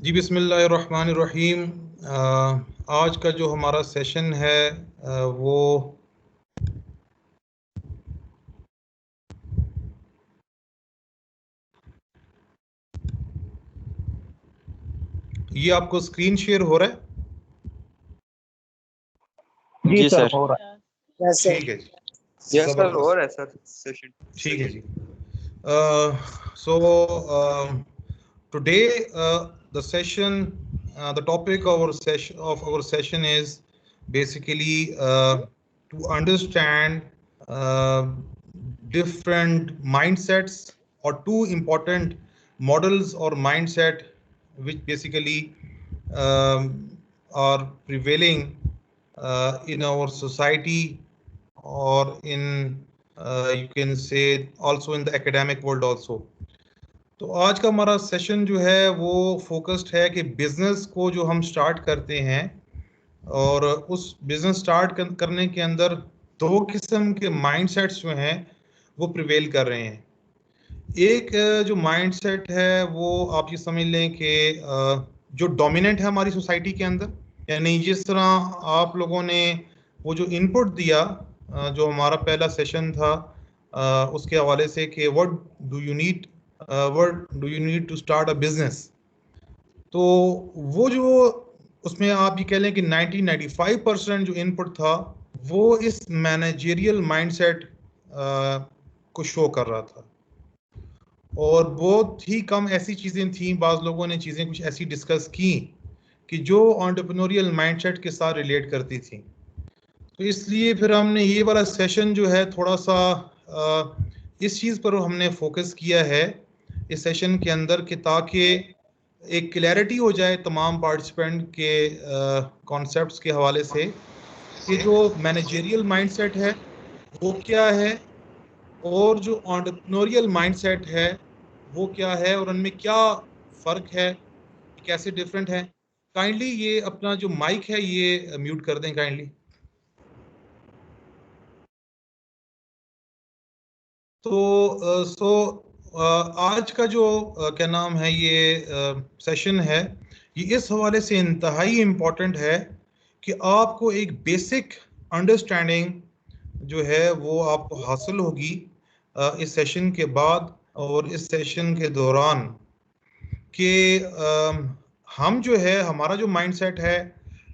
जी बिस्मिल्लाहिर्रहमानिर्रहीम। आज का जो हमारा सेशन है वो ये आपको स्क्रीन शेयर हो रहा है? जी सर हो रहा है। ठीक है जी, यस सर हो जबरदस्त, रहा है सर सेशन। ठीक है जी। So today the session, the topic of our session is basically to understand uh, different mindsets or two important models or mindset which basically are prevailing in our society or in you can say also in the academic world also. तो आज का हमारा session जो है वो focused है कि business को जो हम स्टार्ट करते हैं और उस बिजनेस स्टार्ट करने के अंदर दो किस्म के माइंडसेट्स जो हैं वो प्रिवेल कर रहे हैं। एक जो माइंडसेट है वो आप ये समझ लें कि जो डोमिनेंट है हमारी सोसाइटी के अंदर, यानी जिस तरह आप लोगों ने वो जो इनपुट दिया जो हमारा पहला सेशन था उसके हवाले से कि what do you need to start a business, तो वो जो उसमें आप ये कह लें कि 95% जो इनपुट था वो इस मैनेजरियल माइंडसेट को शो कर रहा था और बहुत ही कम ऐसी चीज़ें थी, बाज़ लोगों ने चीज़ें कुछ ऐसी डिस्कस की कि जो एंटरप्रेन्योरियल माइंडसेट के साथ रिलेट करती थी। तो इसलिए फिर हमने ये वाला सेशन जो है थोड़ा सा इस चीज़ पर हमने फोकस किया है इस सेशन के अंदर कि ताकि एक क्लैरिटी हो जाए तमाम पार्टिसिपेंट के कॉन्सेप्ट्स के हवाले से कि जो मैनेजरियल माइंडसेट है वो क्या है और जो एंटरप्रेन्योरियल माइंडसेट है वो क्या है और उनमें क्या फ़र्क है, कैसे डिफरेंट है। काइंडली ये अपना जो माइक है ये म्यूट कर दें काइंडली। तो आज का जो क्या नाम है ये सेशन है ये इस हवाले से इंतहाई इम्पोर्टेंट है कि आपको एक बेसिक अंडरस्टैंडिंग जो है वो आपको हासिल होगी इस सेशन के बाद और इस सेशन के दौरान कि हम जो है हमारा जो माइंडसेट है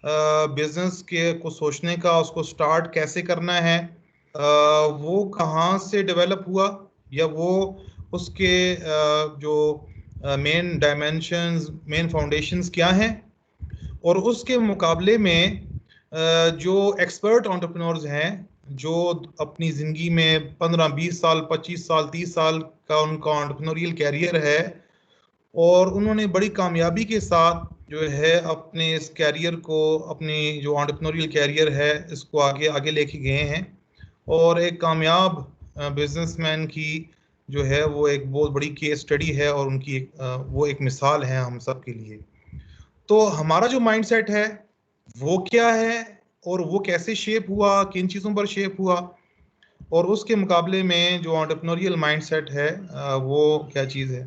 बिजनेस के को सोचने का, उसको स्टार्ट कैसे करना है, वो कहाँ से डेवलप हुआ या वो उसके जो मेन डायमेंशंस, मेन फाउंडेशंस क्या हैं, और उसके मुकाबले में जो एक्सपर्ट एंटरप्रेन्योर्स हैं जो अपनी ज़िंदगी में 15-20 साल, 25 साल, 30 साल का उनका एंटरप्रेन्योरियल कैरियर है और उन्होंने बड़ी कामयाबी के साथ जो है अपने इस कैरियर को, अपनी जो एंटरप्रेन्योरियल कैरियर है इसको आगे आगे लेके गए हैं और एक कामयाब बिजनेसमैन की जो है वो एक बहुत बड़ी केस स्टडी है और उनकी वो एक मिसाल है हम सब के लिए। तो हमारा जो माइंडसेट है वो क्या है और वो कैसे शेप हुआ, किन चीज़ों पर शेप हुआ, और उसके मुकाबले में जो एंटरप्रेन्योरियल माइंडसेट है वो क्या चीज़ है।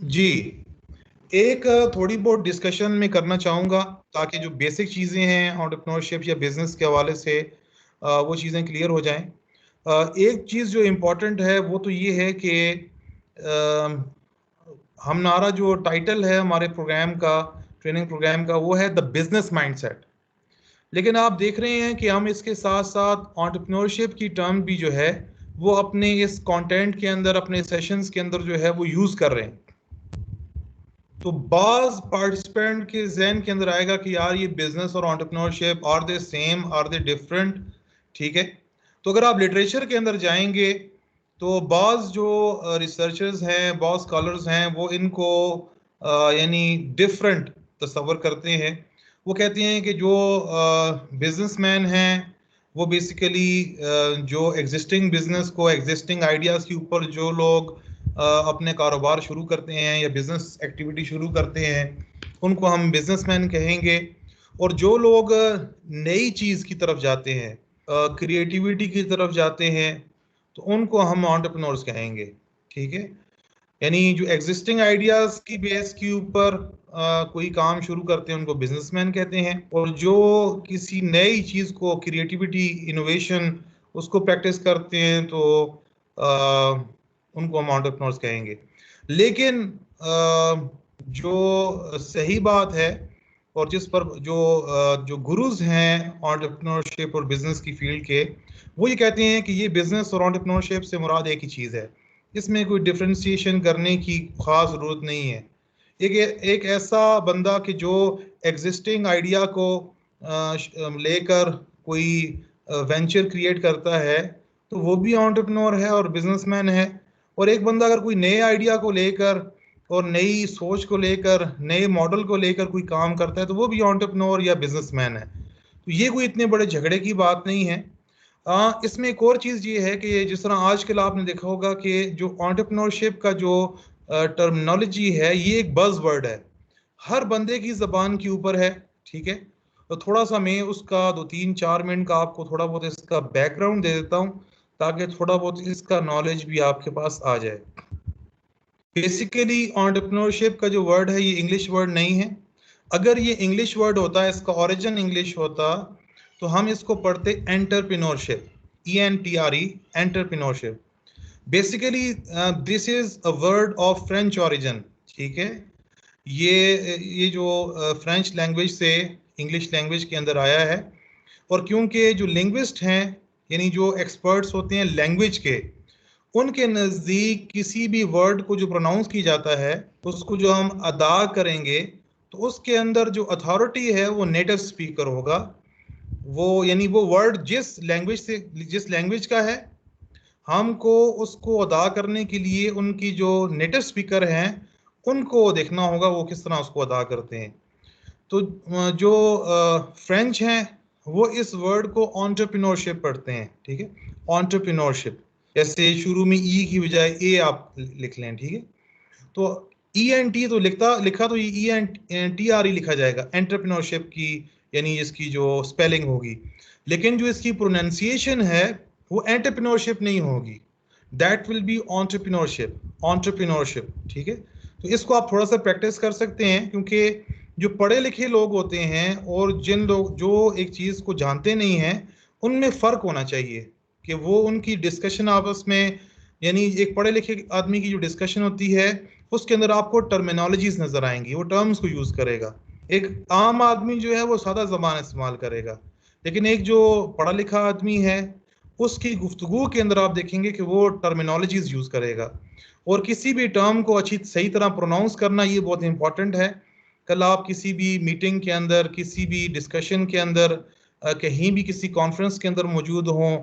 जी, एक थोड़ी बहुत डिस्कशन में करना चाहूँगा ताकि जो बेसिक चीज़ें हैं एंटरप्रेन्योरशिप या बिजनेस के हवाले से वो चीज़ें क्लियर हो जाएं। एक चीज़ जो इम्पोर्टेंट है वो तो ये है कि हमारा जो टाइटल है हमारे प्रोग्राम का, ट्रेनिंग प्रोग्राम का, वो है द बिजनेस माइंडसेट। लेकिन आप देख रहे हैं कि हम इसके साथ साथ एंटरप्रेन्योरशिप की टर्म भी जो है वो अपने इस कंटेंट के अंदर, अपने सेशंस के अंदर जो है वो यूज़ कर रहे हैं। तो बाज पार्टिसिपेंट के जहन के अंदर आएगा कि यार ये बिजनेस और entrepreneurship are they same, are they different, ठीक है। तो अगर आप लिटरेचर के अंदर जाएंगे तो बाज जो रिसर्चर्स हैं, बाज स्कॉलर्स हैं, वो इनको यानी डिफरेंट तस्वर करते हैं। वो कहते हैं कि जो बिजनेसमैन हैं वो बेसिकली जो एग्जिस्टिंग बिजनेस को, एग्जिस्टिंग आइडियाज़ के ऊपर जो लोग अपने कारोबार शुरू करते हैं या बिजनेस एक्टिविटी शुरू करते हैं उनको हम बिजनेसमैन कहेंगे, और जो लोग नई चीज़ की तरफ जाते हैं, क्रिएटिविटी की तरफ जाते हैं, तो उनको हम एंटरप्रेन्योर्स कहेंगे, ठीक है। यानी जो एग्जिस्टिंग आइडियाज की बेस के ऊपर कोई काम शुरू करते हैं उनको बिजनेसमैन कहते हैं, और जो किसी नई चीज को क्रिएटिविटी इनोवेशन उसको प्रैक्टिस करते हैं तो उनको हम एंटरप्रेन्योर्स कहेंगे। लेकिन जो सही बात है और जिस पर जो गुरुज हैं एंटरप्रेन्योरशिप और बिजनेस की फील्ड के, वो ये कहते हैं कि ये बिजनेस और एंटरप्रेन्योरशिप से मुराद एक ही चीज है, इसमें कोई डिफ्रेंशिएशन करने की खास जरूरत नहीं है। एक ऐसा बंदा कि जो एग्जिस्टिंग आइडिया को लेकर कोई वेंचर क्रिएट करता है तो वो भी एंटरप्रेन्योर है और बिजनेसमैन है, और एक बंदा अगर कोई नए आइडिया को लेकर और नई सोच को लेकर नए मॉडल को लेकर कोई काम करता है तो वो भी एंटरप्रेन्योर या बिजनेसमैन है। तो ये कोई इतने बड़े झगड़े की बात नहीं है। इसमें एक और चीज ये है कि जिस तरह आजकल आपने देखा होगा कि जो एंटरप्रेन्योरशिप का जो टर्मिनोलॉजी है ये एक बज़ वर्ड है, हर बंदे की जबान के ऊपर है, ठीक है। तो थोड़ा सा मैं उसका 2-3-4 मिनट का आपको थोड़ा बहुत इसका बैकग्राउंड दे देता हूँ ताकि थोड़ा बहुत इसका नॉलेज भी आपके पास आ जाए। बेसिकली एंटरप्रेन्योरशिप का जो वर्ड है ये इंग्लिश वर्ड नहीं है। अगर ये इंग्लिश वर्ड होता, इसका ओरिजिन इंग्लिश होता, तो हम इसको पढ़ते entrepreneurship, ENTRE, entrepreneurship. Basically this is a word of French origin, ठीक है। ये जो फ्रेंच लैंग्वेज से इंग्लिश लैंग्वेज के अंदर आया है, और क्योंकि जो लिंग्विस्ट हैं यानी जो एक्सपर्ट्स होते हैं लैंग्वेज के, उनके नज़दीक किसी भी वर्ड को जो प्रोनाउंस की जाता है उसको जो हम अदा करेंगे तो उसके अंदर जो अथॉरिटी है वो नेटिव स्पीकर होगा। वो यानी वो वर्ड जिस लैंग्वेज का है, हमको उसको अदा करने के लिए उनकी जो नेटिव स्पीकर हैं उनको देखना होगा वो किस तरह उसको अदा करते हैं। तो जो फ्रेंच हैं वो इस वर्ड को एंटरप्रेन्योरशिप पढ़ते हैं, ठीक है, एंटरप्रेन्योरशिप। जैसे शुरू में ई की बजाय ए आप लिख लें, ठीक है। तो ENT तो लिखा तो ये ENTRE लिखा जाएगा एंटरप्रेन्योरशिप की, यानी इसकी जो स्पेलिंग होगी, लेकिन जो इसकी प्रोनाउंसिएशन है वो एंटरप्रेन्योरशिप नहीं होगी, दैट विल बी एंटरप्रेन्योरशिप, ठीक है। तो इसको आप थोड़ा सा प्रैक्टिस कर सकते हैं, क्योंकि जो पढ़े लिखे लोग होते हैं और जिन लोग जो एक चीज़ को जानते नहीं हैं उनमें फ़र्क होना चाहिए कि वो उनकी डिस्कशन आपस में, यानी एक पढ़े लिखे आदमी की जो डिस्कशन होती है उसके अंदर आपको टर्मिनोलॉजीज नजर आएंगी, वो टर्म्स को यूज करेगा। एक आम आदमी जो है वो सादा जबान इस्तेमाल करेगा, लेकिन एक जो पढ़ा लिखा आदमी है उसकी गुफ्तगू के अंदर आप देखेंगे कि वो टर्मिनोलॉजीज यूज करेगा, और किसी भी टर्म को अच्छी सही तरह प्रोनाउंस करना ये बहुत इंपॉर्टेंट है। कल आप किसी भी मीटिंग के अंदर, किसी भी डिस्कशन के अंदर, कहीं भी किसी कॉन्फ्रेंस के अंदर मौजूद हों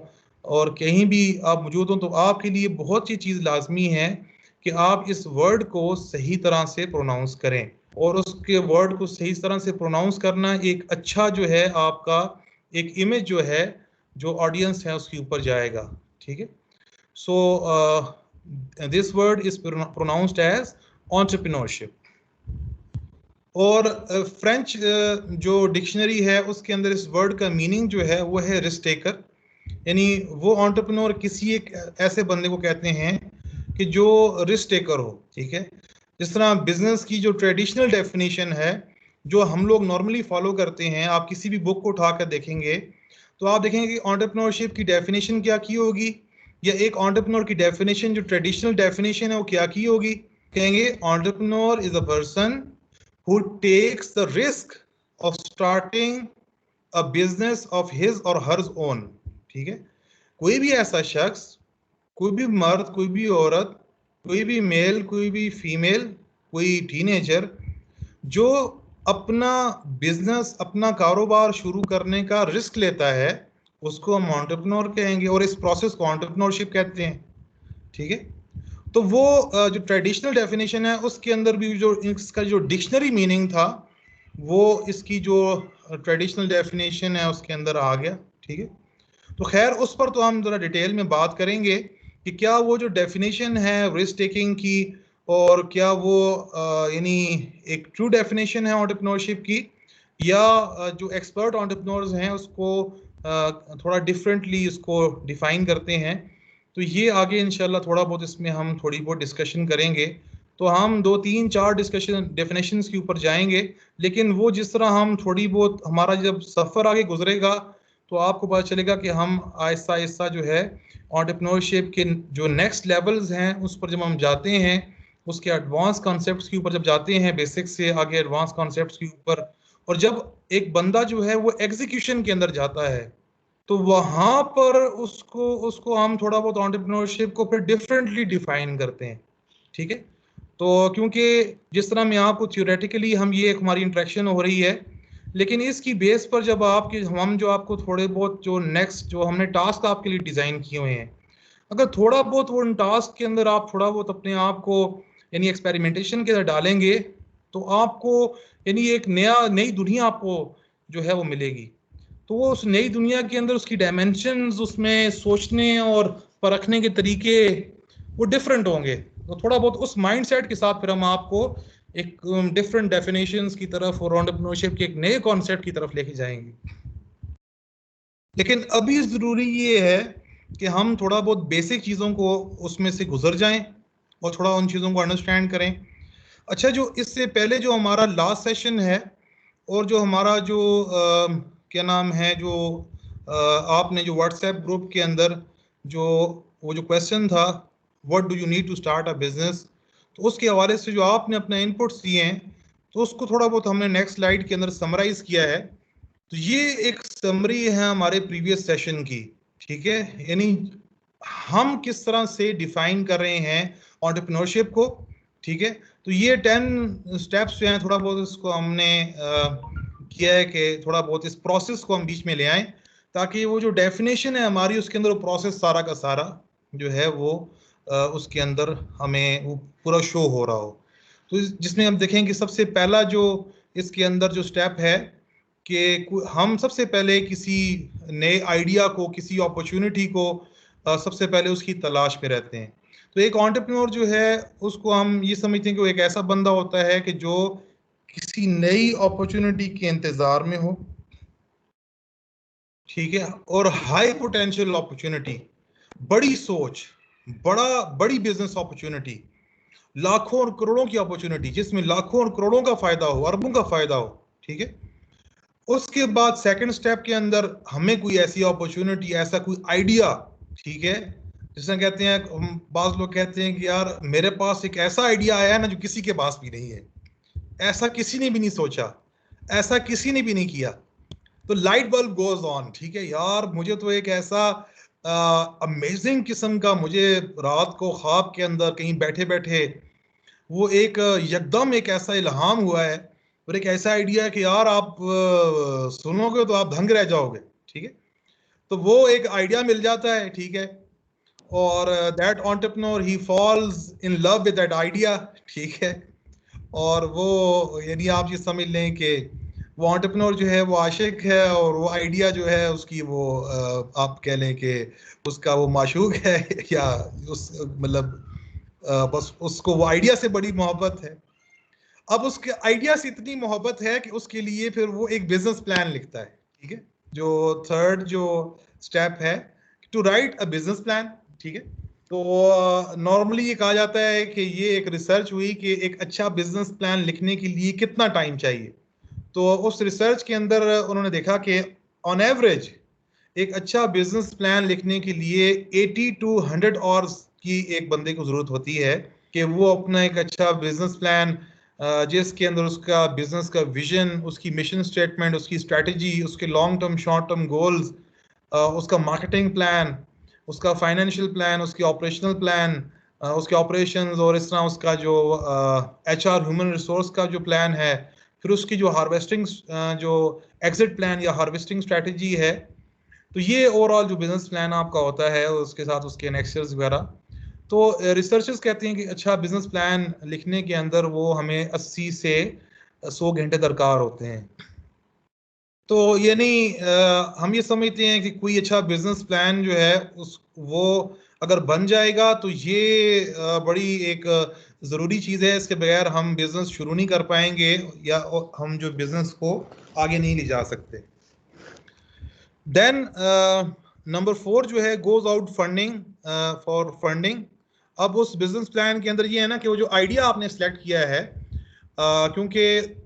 और कहीं भी आप मौजूद हों, तो आपके लिए बहुत सी चीज़ लाजमी है कि आप इस वर्ड को सही तरह से प्रोनाउंस करें, और उसके वर्ड को सही तरह से प्रोनाउंस करना एक अच्छा जो है आपका एक इमेज जो है जो ऑडियंस है उसके ऊपर जाएगा, ठीक है। So this word is pronounced as entrepreneurship. और फ्रेंच जो डिक्शनरी है उसके अंदर इस वर्ड का मीनिंग जो है वो है रिस्क टेकर, यानी वो एंटरप्रेन्योर किसी एक ऐसे बंदे को कहते हैं कि जो रिस्क टेकर हो, ठीक है। जिस तरह बिजनेस की जो ट्रेडिशनल डेफिनेशन है जो हम लोग नॉर्मली फॉलो करते हैं, आप किसी भी बुक को उठाकर देखेंगे तो आप देखेंगे कि एंटरप्रेन्योरशिप की डेफिनेशन क्या की होगी, या एक एंटरप्रेन्योर की डेफिनेशन जो ट्रेडिशनल डेफिनेशन है वो क्या की होगी। कहेंगे entrepreneur is a person who takes the risk of starting a business of his or her own, ठीक है। कोई भी ऐसा शख्स, कोई भी मर्द, कोई भी औरत, कोई भी मेल, कोई भी फीमेल, कोई टीनेजर जो अपना बिजनेस, अपना कारोबार शुरू करने का रिस्क लेता है उसको हम एंटरप्रेन्योर कहेंगे, और इस प्रोसेस को एंटरप्रेन्योरशिप कहते हैं, ठीक है। तो वो जो ट्रेडिशनल डेफिनेशन है उसके अंदर भी जो इसका जो डिक्शनरी मीनिंग था वो इसकी जो ट्रेडिशनल डेफिनेशन है उसके अंदर आ गया, ठीक है। तो खैर उस पर तो हम ज़रा डिटेल में बात करेंगे कि क्या वो जो डेफिनेशन है रिस्क टेकिंग की, और क्या वो यानी एक ट्रू डेफिनेशन है एंटरप्रेन्योरशिप की, या जो एक्सपर्ट एंटरप्रेन्योर्स हैं उसको थोड़ा डिफरेंटली इसको डिफाइन करते हैं। तो ये आगे इंशाल्लाह थोड़ा बहुत इसमें हम थोड़ी बहुत डिस्कशन करेंगे। तो हम 2 3 4 डिस्कशन डेफिनेशंस के ऊपर जाएंगे, लेकिन वो जिस तरह हम थोड़ी बहुत हमारा जब सफ़र आगे गुजरेगा तो आपको पता चलेगा कि हम आहिस्ता आहिस्ता जो है एंटरप्रेन्योरशिप के जो नेक्स्ट लेवल्स हैं उस पर जब हम जाते हैं, उसके एडवांस कॉन्सेप्ट्स के ऊपर जब जाते हैं, बेसिक से आगे एडवांस कॉन्सेप्ट्स के ऊपर, और जब एक बंदा जो है वो एग्जीक्यूशन के अंदर जाता है तो वहां पर उसको उसको हम थोड़ा बहुत एंटरप्रेन्योरशिप को फिर डिफरेंटली डिफाइन करते हैं। ठीक है, तो क्योंकि जिस तरह मैं आपको थ्योरेटिकली हम ये एक हमारी इंटरेक्शन हो रही है, लेकिन इसकी बेस पर जब आपके हम जो आपको थोड़े बहुत जो नेक्स्ट जो हमने टास्क आपके लिए डिज़ाइन किए हुए हैं, अगर थोड़ा बहुत वो उन टास्क के अंदर आप थोड़ा बहुत अपने आप को यानी एक्सपेरिमेंटेशन के अंदर डालेंगे तो आपको यानी एक नई दुनिया आपको जो है वो मिलेगी। तो वो उस नई दुनिया के अंदर उसकी डायमेंशंस, उसमें सोचने और परखने के तरीके वो डिफरेंट होंगे। तो थोड़ा बहुत उस माइंडसेट के साथ फिर हम आपको एक डिफरेंट डेफिनेशंस की तरफ और एंटरप्रेन्योरशिप के एक नए कॉन्सेप्ट की तरफ लेके जाएंगे। लेकिन अभी ज़रूरी ये है कि हम थोड़ा बहुत बेसिक चीज़ों को उसमें से गुजर जाएं और थोड़ा उन चीज़ों को अंडरस्टैंड करें। अच्छा, जो इससे पहले जो हमारा लास्ट सेशन है और जो हमारा जो क्या नाम है जो आपने जो व्हाट्सएप ग्रुप के अंदर जो वो जो क्वेश्चन था, what do you need to start a business, तो उसके हवाले से जो आपने अपने इनपुट्स दिए हैं तो उसको थोड़ा बहुत हमने नेक्स्ट स्लाइड के अंदर समराइज किया है। तो ये एक समरी है हमारे प्रीवियस सेशन की। ठीक है, यानी हम किस तरह से डिफाइन कर रहे हैं एंटरप्रेन्योरशिप को। ठीक है, तो ये 10 स्टेप्स जो हैं थोड़ा बहुत इसको हमने किया है कि थोड़ा बहुत इस प्रोसेस को हम बीच में ले आएं ताकि वो जो डेफिनेशन है हमारी उसके अंदर वो प्रोसेस सारा का सारा जो है वो उसके अंदर हमें वो पूरा शो हो रहा हो। तो जिसमें हम देखें कि सबसे पहला जो इसके अंदर जो स्टेप है कि हम सबसे पहले किसी नए आइडिया को, किसी अपॉर्चुनिटी को सबसे पहले उसकी तलाश में रहते हैं। तो एक एंटरप्रेन्योर जो है उसको हम ये समझते हैं कि वो एक ऐसा बंदा होता है कि जो किसी नई अपॉर्चुनिटी के इंतजार में हो। ठीक है, और हाई पोटेंशियल अपॉर्चुनिटी, बड़ी सोच, बड़ी बिजनेस अपॉर्चुनिटी, लाखों और करोड़ों की अपॉर्चुनिटी जिसमें लाखों और करोड़ों का फायदा हो, अरबों का फायदा हो। ठीक है, उसके बाद सेकंड स्टेप के अंदर हमें कोई ऐसी अपॉर्चुनिटी, ऐसा कोई आइडिया, ठीक है, जिसमें कहते हैं बाज लोग कहते हैं कि यार मेरे पास एक ऐसा आइडिया आया है ना जो किसी के पास भी नहीं है, ऐसा किसी ने भी नहीं सोचा, ऐसा किसी ने भी नहीं किया। तो लाइट बल्ब गोज ऑन। ठीक है यार, मुझे तो एक ऐसा अमेजिंग किस्म का, मुझे रात को ख्वाब के अंदर कहीं बैठे बैठे वो एक यकदम एक ऐसा इल्हाम हुआ है और एक ऐसा आइडिया है कि यार आप सुनोगे तो आप दंग रह जाओगे। ठीक है, तो वो एक आइडिया मिल जाता है। ठीक है, और that entrepreneur he falls in love with that idea. ठीक है, और वो यानी आप ये समझ लें कि वो एंटरप्रेन्योर जो है वो आशिक है और वो आइडिया जो है उसकी वो आप कह लें कि उसका वो माशूक है या उस मतलब बस उसको वो आइडिया से बड़ी मोहब्बत है। अब उसके आइडिया से इतनी मोहब्बत है कि उसके लिए फिर वो एक बिजनेस प्लान लिखता है। ठीक है, जो थर्ड जो स्टेप है to write a business plan. ठीक है, तो नॉर्मली ये कहा जाता है कि ये एक रिसर्च हुई कि एक अच्छा बिजनेस प्लान लिखने के लिए कितना टाइम चाहिए। तो उस रिसर्च के अंदर उन्होंने देखा कि ऑन एवरेज एक अच्छा बिजनेस प्लान लिखने के लिए 80 to 100 आवर्स की एक बंदे को जरूरत होती है कि वो अपना एक अच्छा बिजनेस प्लान जिसके अंदर उसका बिजनेस का विजन, उसकी मिशन स्टेटमेंट, उसकी स्ट्रेटजी, उसके long term short term goals, उसका मार्केटिंग प्लान, उसका फाइनेंशियल प्लान, उसकी ऑपरेशनल प्लान, उसके ऑपरेशंस, और इस तरह उसका जो HR ह्यूमन रिसोर्स का जो प्लान है, फिर उसकी जो हार्वेस्टिंग जो एग्जिट प्लान या हार्वेस्टिंग स्ट्रेटजी है। तो ये ओवरऑल जो बिजनेस प्लान आपका होता है उसके साथ उसके नेक्स्टर्स वगैरह। तो रिसर्चर्स कहते हैं कि अच्छा बिजनेस प्लान लिखने के अंदर वो हमें 80 से 100 घंटे दरकार होते हैं। तो यानी हम ये समझते हैं कि कोई अच्छा बिजनेस प्लान जो है उस वो अगर बन जाएगा तो ये बड़ी एक ज़रूरी चीज़ है। इसके बगैर हम बिजनेस शुरू नहीं कर पाएंगे या हम जो बिजनेस को आगे नहीं ले जा सकते। देन नंबर 4 जो है goes out funding for funding. अब उस बिजनेस प्लान के अंदर ये है ना कि वो जो आइडिया आपने सेलेक्ट किया है, क्योंकि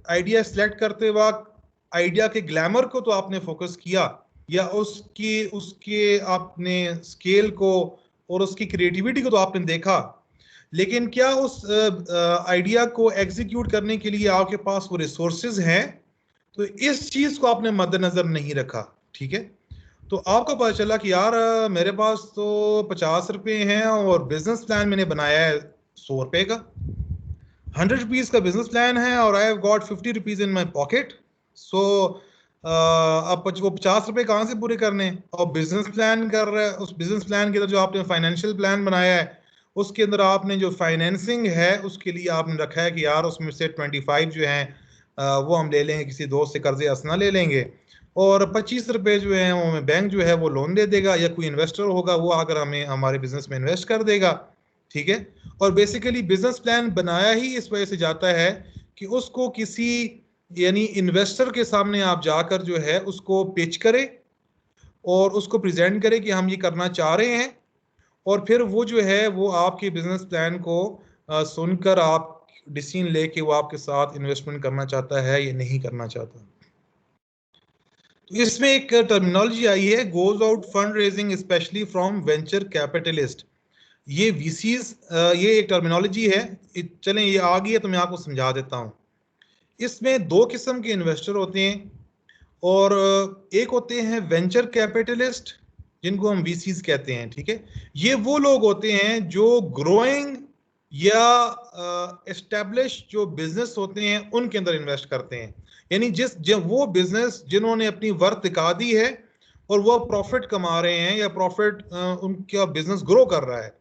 आइडिया सेलेक्ट करते वक्त आइडिया के ग्लैमर को तो आपने फोकस किया, या उसकी उसके आपने स्केल को और उसकी क्रिएटिविटी को तो आपने देखा, लेकिन क्या उस आइडिया को एग्जीक्यूट करने के लिए आपके पास वो रिसोर्सेज हैं? तो इस चीज को आपने मद्देनजर नहीं रखा, ठीक है। तो आपको पता चला कि यार मेरे पास तो 50 रुपए हैं और बिजनेस प्लान मैंने बनाया है 100 रुपए का, 100 रुपीज का बिजनेस प्लान है और I have got 50 rupees in my pocket. So अब वो 50 रुपए कहाँ से पूरे करने हैं? और बिजनेस प्लान कर रहे हैं, उस बिजनेस प्लान के अंदर जो आपने फाइनेंशियल प्लान बनाया है उसके अंदर आपने जो फाइनेंसिंग है उसके लिए आपने रखा है कि यार उसमें से 25 जो है वो हम ले लेंगे, किसी दोस्त से कर्जे असना ले लेंगे, और 25 रुपए जो है वो हमें बैंक जो है वो लोन दे देगा, या कोई इन्वेस्टर होगा वो आकर हमें हमारे बिजनेस में इन्वेस्ट कर देगा, ठीक है। और बेसिकली बिजनेस प्लान बनाया ही इस वजह से जाता है कि उसको किसी यानी इन्वेस्टर के सामने आप जाकर जो है उसको पिच करें और उसको प्रेजेंट करें कि हम ये करना चाह रहे हैं, और फिर वो जो है वो आपके बिजनेस प्लान को सुनकर आप डिसीजन लेके वो आपके साथ इन्वेस्टमेंट करना चाहता है या नहीं करना चाहता। तो इसमें एक टर्मिनोलॉजी आई है, goes out fund raising specially from venture capitalist. ये वीसीज, ये एक टर्मिनोलॉजी है। चलें ये आ गई है तो मैं आपको समझा देता हूँ। इसमें दो किस्म के इन्वेस्टर होते हैं, और एक होते हैं वेंचर कैपिटलिस्ट जिनको हम वीसीज कहते हैं, ठीक है। ये वो लोग होते हैं जो ग्रोइंग या एस्टेब्लिश जो बिजनेस होते हैं उनके अंदर इन्वेस्ट करते हैं, यानी जब वो बिजनेस जिन्होंने अपनी वर्थ दिखा दी है और वो प्रॉफिट कमा रहे हैं या प्रॉफिट उनका बिजनेस ग्रो कर रहा है,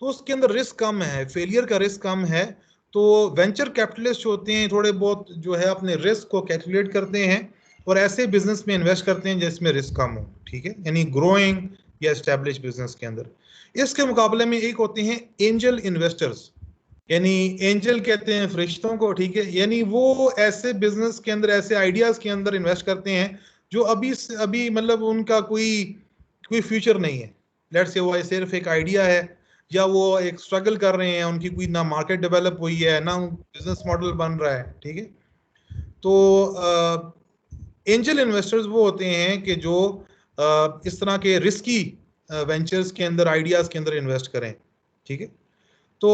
तो उसके अंदर रिस्क कम है, फेलियर का रिस्क कम है। तो वेंचर कैपिटलिस्ट होते हैं थोड़े बहुत जो है अपने रिस्क को कैलकुलेट करते हैं और ऐसे बिजनेस में इन्वेस्ट करते हैं जिसमें रिस्क कम हो, ठीक है, यानी ग्रोइंग या एस्टेब्लिश बिजनेस के अंदर। इसके मुकाबले में एक होते हैं एंजल इन्वेस्टर्स, यानी एंजल कहते हैं फरिश्तों को, ठीक है, यानी वो ऐसे बिजनेस के अंदर ऐसे आइडियाज के अंदर इन्वेस्ट करते हैं जो अभी मतलब उनका कोई कोई फ्यूचर नहीं है। लेट्स से वो सिर्फ एक आइडिया है, या वो एक स्ट्रगल कर रहे हैं, उनकी कोई ना मार्केट डेवलप हुई है ना बिजनेस मॉडल बन रहा है, ठीक है। तो एंजल इन्वेस्टर्स वो होते हैं कि जो इस तरह के रिस्की वेंचर्स के अंदर आइडियाज के अंदर इन्वेस्ट करें, ठीक है। तो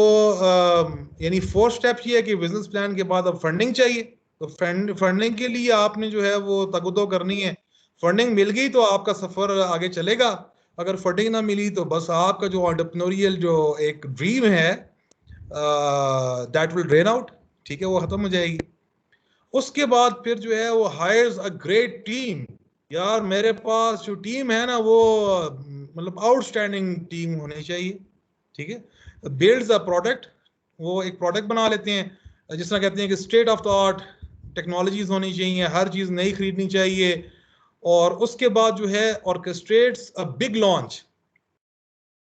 यानी 4 स्टेप ये है कि बिजनेस प्लान के बाद अब फंडिंग चाहिए। तो फंडिंग के लिए आपने जो है वो तगदो करनी है। फंडिंग मिल गई तो आपका सफर आगे चलेगा, अगर फंडिंग ना मिली तो बस आपका जो एंटरप्रेन्योरियल जो एक ड्रीम है दैट विल ड्रेन आउट, ठीक है, वो खत्म हो जाएगी। उसके बाद फिर जो है वो हायर्स अ ग्रेट टीम। यार मेरे पास जो टीम है ना वो मतलब आउटस्टैंडिंग टीम होनी चाहिए, ठीक है। बिल्ड्स अ प्रोडक्ट, वो एक प्रोडक्ट बना लेते हैं, जिस तरह कहते हैं कि state of the art technologies होनी चाहिए, हर चीज नई खरीदनी चाहिए, और उसके बाद जो है ऑर्केस्ट्रेट्स अ बिग लॉन्च।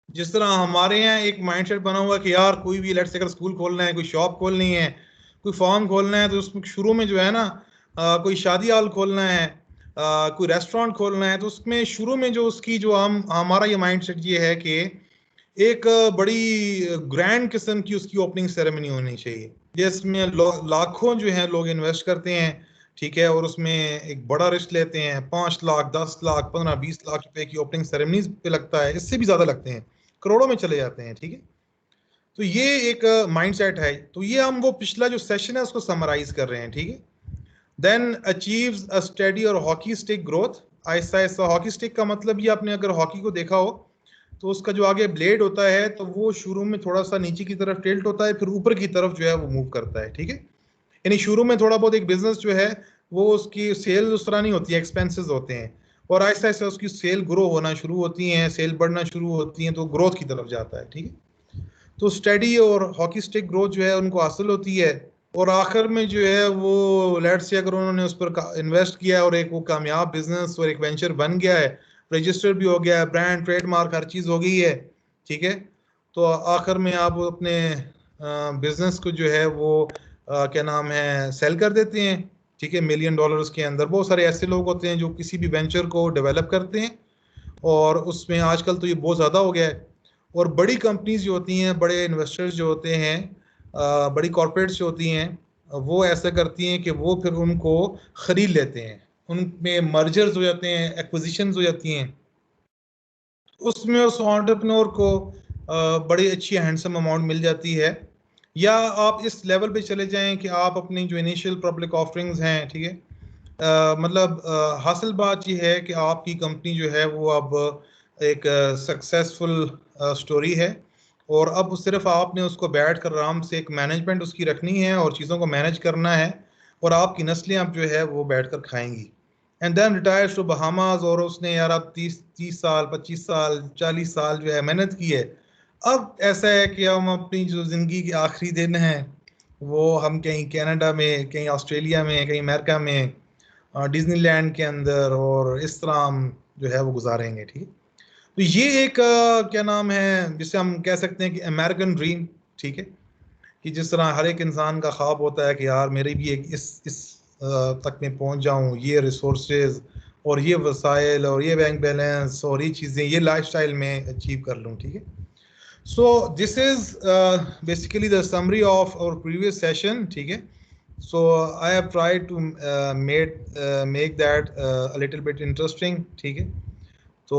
जिस तरह हमारे यहाँ एक माइंडसेट बना हुआ कि यार कोई भी लेट्स से अगर स्कूल खोलना है, कोई शॉप खोलनी है, कोई फॉर्म खोलना है, तो उसमें शुरू में जो है ना कोई शादी हॉल खोलना है, कोई रेस्टोरेंट खोलना है, तो उसमें शुरू में जो उसकी जो हम हमारा ये माइंडसेट ये है कि एक बड़ी ग्रैंड किस्म की उसकी ओपनिंग सेरेमनी होनी चाहिए, जिसमें लाखों जो है लोग इन्वेस्ट करते हैं, ठीक है, और उसमें एक बड़ा रिस्क लेते हैं। 5 लाख 10 लाख 15-20 लाख रुपए की ओपनिंग सेरेमनी पे लगता है, इससे भी ज्यादा लगते हैं, करोड़ों में चले जाते हैं, ठीक है। तो ये एक माइंडसेट है। तो ये हम वो पिछला जो सेशन है उसको समराइज कर रहे हैं, ठीक है। देन अचीव्स अ स्टेडी और hockey stick growth. Aahista Aahista, hockey stick का मतलब ये आपने अगर हॉकी को देखा हो तो उसका जो आगे ब्लेड होता है तो वो शुरू में थोड़ा सा नीचे की तरफ टिल्ट होता है, फिर ऊपर की तरफ जो है वो मूव करता है, ठीक है। यानी शुरू में थोड़ा बहुत एक बिजनेस जो है वो उसकी सेल उस तरह नहीं होती है, एक्सपेंसेस होते हैं, और आहिस्ता आहिस्ता उसकी सेल ग्रो होना शुरू होती है, सेल बढ़ना शुरू होती है, तो ग्रोथ की तरफ जाता है, ठीक है। तो स्टडी और हॉकी स्टिक ग्रोथ जो है उनको हासिल होती है, और आखिर में जो है वो लेट्स से अगर उन्होंने उस पर इन्वेस्ट किया और एक वो कामयाब बिजनेस और एक वेंचर बन गया है, रजिस्टर भी हो गया है, ब्रांड ट्रेडमार्क हर चीज़ हो गई है, ठीक है, तो आखिर में आप अपने बिजनेस को जो है वो क्या नाम है सेल कर देते हैं, ठीक है, $1 मिलियन के अंदर। बहुत सारे ऐसे लोग होते हैं जो किसी भी वेंचर को डेवलप करते हैं और उसमें आजकल तो ये बहुत ज़्यादा हो गया है। और बड़ी कंपनीज जो होती हैं, बड़े इन्वेस्टर्स जो होते हैं, बड़ी कॉरपोरेट्स जो होती हैं, वो ऐसा करती हैं कि वो फिर उनको ख़रीद लेते हैं, उनमें मर्जर्स हो जाते हैं, एक्विजिशंस हो जाती हैं। उसमें उस एंटरप्रेन्योर को बड़ी अच्छी हैंडसम अमाउंट मिल जाती है। या आप इस लेवल पे चले जाएं कि आप अपनी जो इनिशियल पब्लिक ऑफरिंग्स हैं, ठीक है, मतलब हासिल बात यह है कि आपकी कंपनी जो है वो अब एक सक्सेसफुल स्टोरी है, और अब सिर्फ आपने उसको बैठ कर आराम से एक मैनेजमेंट उसकी रखनी है और चीज़ों को मैनेज करना है, और आपकी नस्लें अब जो है वो बैठ कर खाएंगी। And then retires to Bahamas, और उसने यार अब 30 साल 25 साल 40 साल जो है मेहनत की है। अब ऐसा है कि हम अपनी जो ज़िंदगी के आखिरी दिन हैं वो हम कहीं कनाडा में, कहीं ऑस्ट्रेलिया में, कहीं अमेरिका में, डिज्नीलैंड के अंदर, और इस तरह हम जो है वो गुजारेंगे, ठीक है। तो ये एक क्या नाम है, जिसे हम कह सकते हैं कि अमेरिकन ड्रीम, ठीक है, कि जिस तरह हर एक इंसान का ख्वाब होता है कि यार मेरे भी एक इस तक में पहुंच जाऊं, ये रिसोर्सेज और ये वसाइल और ये बैंक बैलेंस और ये चीज़ें, ये लाइफस्टाइल में अचीव कर लूं, ठीक है। So this is basically the summary of our previous session, ठीक है। So I have tried to make that a little bit interesting, ठीक है। तो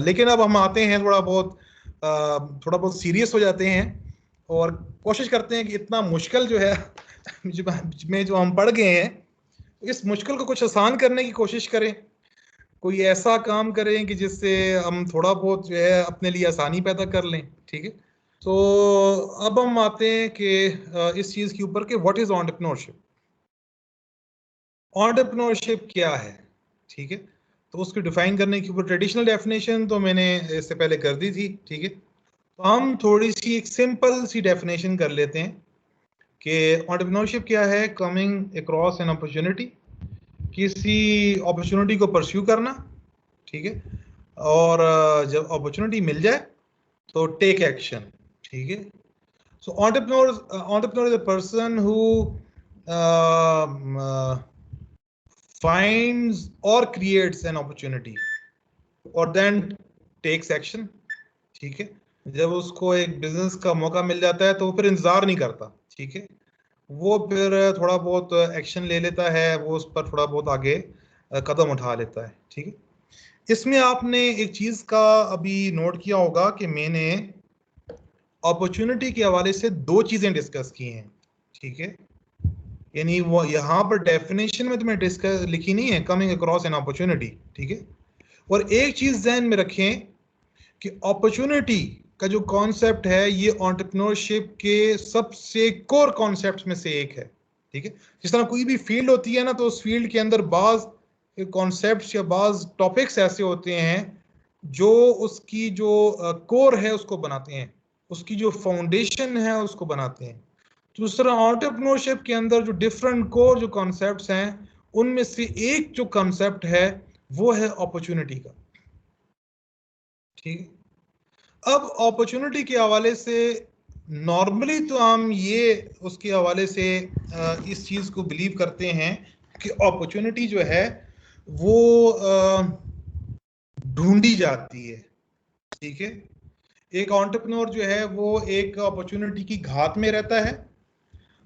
लेकिन अब हम आते हैं थोड़ा बहुत सीरियस हो जाते हैं, और कोशिश करते हैं कि इतना मुश्किल जो है जो हम पढ़ गए हैं, इस मुश्किल को कुछ आसान करने की कोशिश करें, कोई ऐसा काम करें कि जिससे हम थोड़ा बहुत जो है अपने लिए आसानी पैदा कर लें, ठीक है। तो अब हम आते हैं कि इस चीज़ के ऊपर कि व्हाट इज एंटरप्रेन्योरशिप। एंटरप्रेन्योरशिप क्या है, ठीक है। तो उसको डिफाइन करने के ऊपर ट्रेडिशनल डेफिनेशन तो मैंने इससे पहले कर दी थी, ठीक है। तो हम थोड़ी सी एक सिंपल सी डेफिनेशन कर लेते हैं कि एंटरप्रेन्योरशिप क्या है। कमिंग अक्रॉस एन अपॉर्चुनिटी, किसी अपॉर्चुनिटी को परस्यू करना, ठीक है। और जब अपॉर्चुनिटी मिल जाए तो टेक एक्शन, ठीक है। So entrepreneur is a person who finds or creates an opportunity और then takes action, ठीक है। जब उसको एक बिजनेस का मौका मिल जाता है तो वो फिर इंतजार नहीं करता, ठीक है। वो फिर थोड़ा बहुत एक्शन ले लेता है, वो उस पर थोड़ा बहुत आगे कदम उठा लेता है, ठीक है। इसमें आपने एक चीज का अभी नोट किया होगा कि मैंने अपॉर्चुनिटी के हवाले से दो चीजें डिस्कस की हैं, ठीक है। यानी वो यहाँ पर डेफिनेशन में तुम्हें डिस्कस लिखी नहीं है, कमिंग अक्रॉस एन अपॉर्चुनिटी, ठीक है। और एक चीज ध्यान में रखें कि अपॉर्चुनिटी का जो कॉन्सेप्ट है ये एंटरप्रेन्योरशिप के सबसे कोर कॉन्सेप्ट्स में से एक है, ठीक है। जिस तरह कोई भी फील्ड होती है ना, तो उस फील्ड के अंदर बाज कॉन्सेप्ट्स या बाज टॉपिक्स ऐसे होते हैं जो उसकी जो कोर है उसको बनाते हैं, उसकी जो फाउंडेशन है उसको बनाते हैं। तो उस तरह एंटरप्रेन्योरशिप के अंदर जो डिफरेंट कोर जो कॉन्सेप्ट्स हैं, उनमें से एक जो कॉन्सेप्ट है वो है अपॉर्चुनिटी का, ठीक है। अब अपॉर्चुनिटी के हवाले से नॉर्मली तो हम ये उसके हवाले से इस चीज को बिलीव करते हैं कि अपॉर्चुनिटी जो है वो ढूंढी जाती है, ठीक है। एक एंटरप्रेन्योर जो है वो एक अपॉर्चुनिटी की घात में रहता है,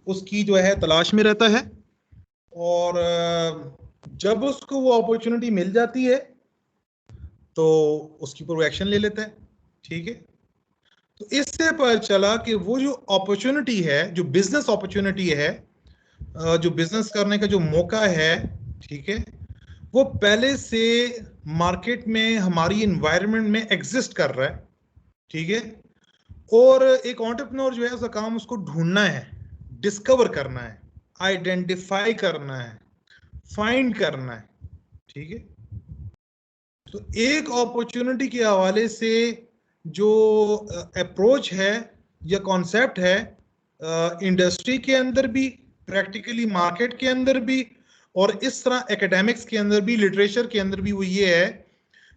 उसकी जो है तलाश में रहता है, और जब उसको वो अपॉर्चुनिटी मिल जाती है तो उसके ऊपर वो एक्शन ले लेता है, ठीक है। तो इससे पता चला कि वो जो अपॉर्चुनिटी है, जो बिजनेस अपॉर्चुनिटी है, जो बिजनेस करने का जो मौका है, ठीक है, वो पहले से मार्केट में हमारी एनवायरनमेंट में एग्जिस्ट कर रहा है, ठीक है। और एक एंटरप्रेन्योर जो है उसका काम उसको ढूंढना है, डिस्कवर करना है, आइडेंटिफाई करना है, फाइंड करना है, ठीक है। तो एक अपॉर्चुनिटी के हवाले से जो अप्रोच है या कॉन्सेप्ट है, इंडस्ट्री के अंदर भी, प्रैक्टिकली मार्केट के अंदर भी, और इस तरह एकेडमिक्स के अंदर भी, लिटरेचर के अंदर भी, वो ये है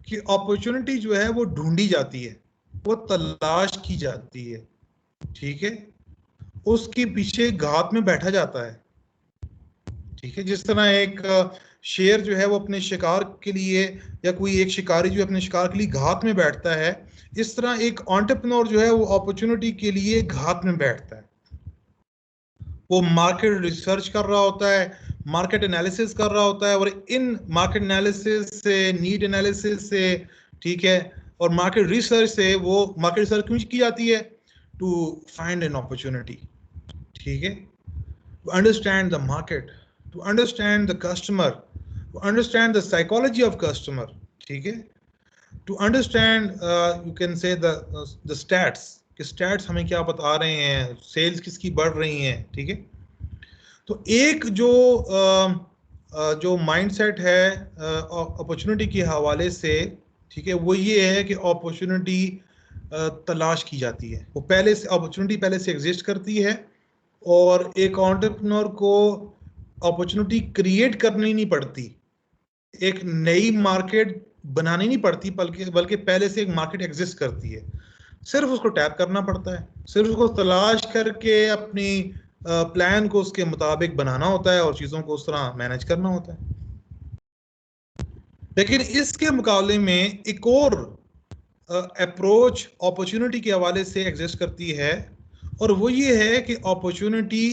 कि अपॉर्चुनिटी जो है वो ढूंढी जाती है, वो तलाश की जाती है, ठीक है। उसके पीछे घात में बैठा जाता है, ठीक है। जिस तरह एक शेर जो है वो अपने शिकार के लिए, या कोई एक शिकारी जो अपने शिकार के लिए घात में बैठता है, इस तरह एक एंटरप्रेन्योर जो है वो अपॉर्चुनिटी के लिए घात में बैठता है। वो मार्केट रिसर्च कर रहा होता है, मार्केट एनालिसिस कर रहा होता है, और इन मार्केट एनालिसिस से, नीड एनालिसिस से, ठीक है, और मार्केट रिसर्च से, वो मार्केट रिसर्च क्यों की जाती है? टू फाइंड एन अपॉर्चुनिटी, ठीक है, to understand the market, to understand the customer, to understand the psychology of customer, ठीक है, to understand you can say the stats, कि स्टैट्स हमें क्या बता रहे हैं, सेल्स किसकी बढ़ रही हैं, ठीक है। तो एक जो माइंडसेट है अपॉर्चुनिटी के हवाले से, ठीक है, वो ये है कि अपॉर्चुनिटी तलाश की जाती है। वो पहले से अपॉर्चुनिटी पहले से एग्जिस्ट करती है, और एक एंटरप्रेन्योर को अपॉर्चुनिटी क्रिएट करनी नहीं पड़ती, एक नई मार्केट बनानी नहीं पड़ती, बल्कि पहले से एक मार्केट एग्जिस्ट करती है। सिर्फ उसको टैप करना पड़ता है, सिर्फ उसको तलाश करके अपनी प्लान को उसके मुताबिक बनाना होता है और चीज़ों को उस तरह मैनेज करना होता है। लेकिन इसके मुकाबले में एक और अप्रोच अपॉर्चुनिटी के हवाले से एग्जिस्ट करती है, और वो ये है कि अपॉर्चुनिटी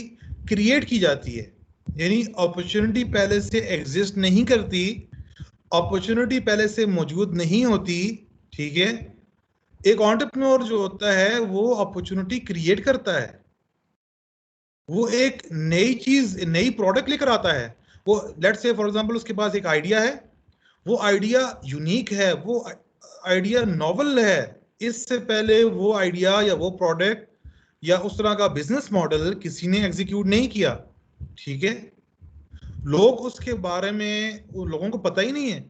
क्रिएट की जाती है। यानी अपॉर्चुनिटी पहले से एग्जिस्ट नहीं करती, अपॉर्चुनिटी पहले से मौजूद नहीं होती, ठीक है। एक एंटरप्रेन्योर जो होता है वो अपॉर्चुनिटी क्रिएट करता है, वो एक नई चीज, नई प्रोडक्ट लेकर आता है। वो लेट्स से फॉर एग्जांपल उसके पास एक आइडिया है, वो आइडिया यूनिक है, वो आइडिया नॉवल है, इससे पहले वो आइडिया या वो प्रोडक्ट या उस तरह का बिजनेस मॉडल किसी ने एग्जीक्यूट नहीं किया, ठीक है। लोग उसके बारे में, लोगों को पता ही नहीं है,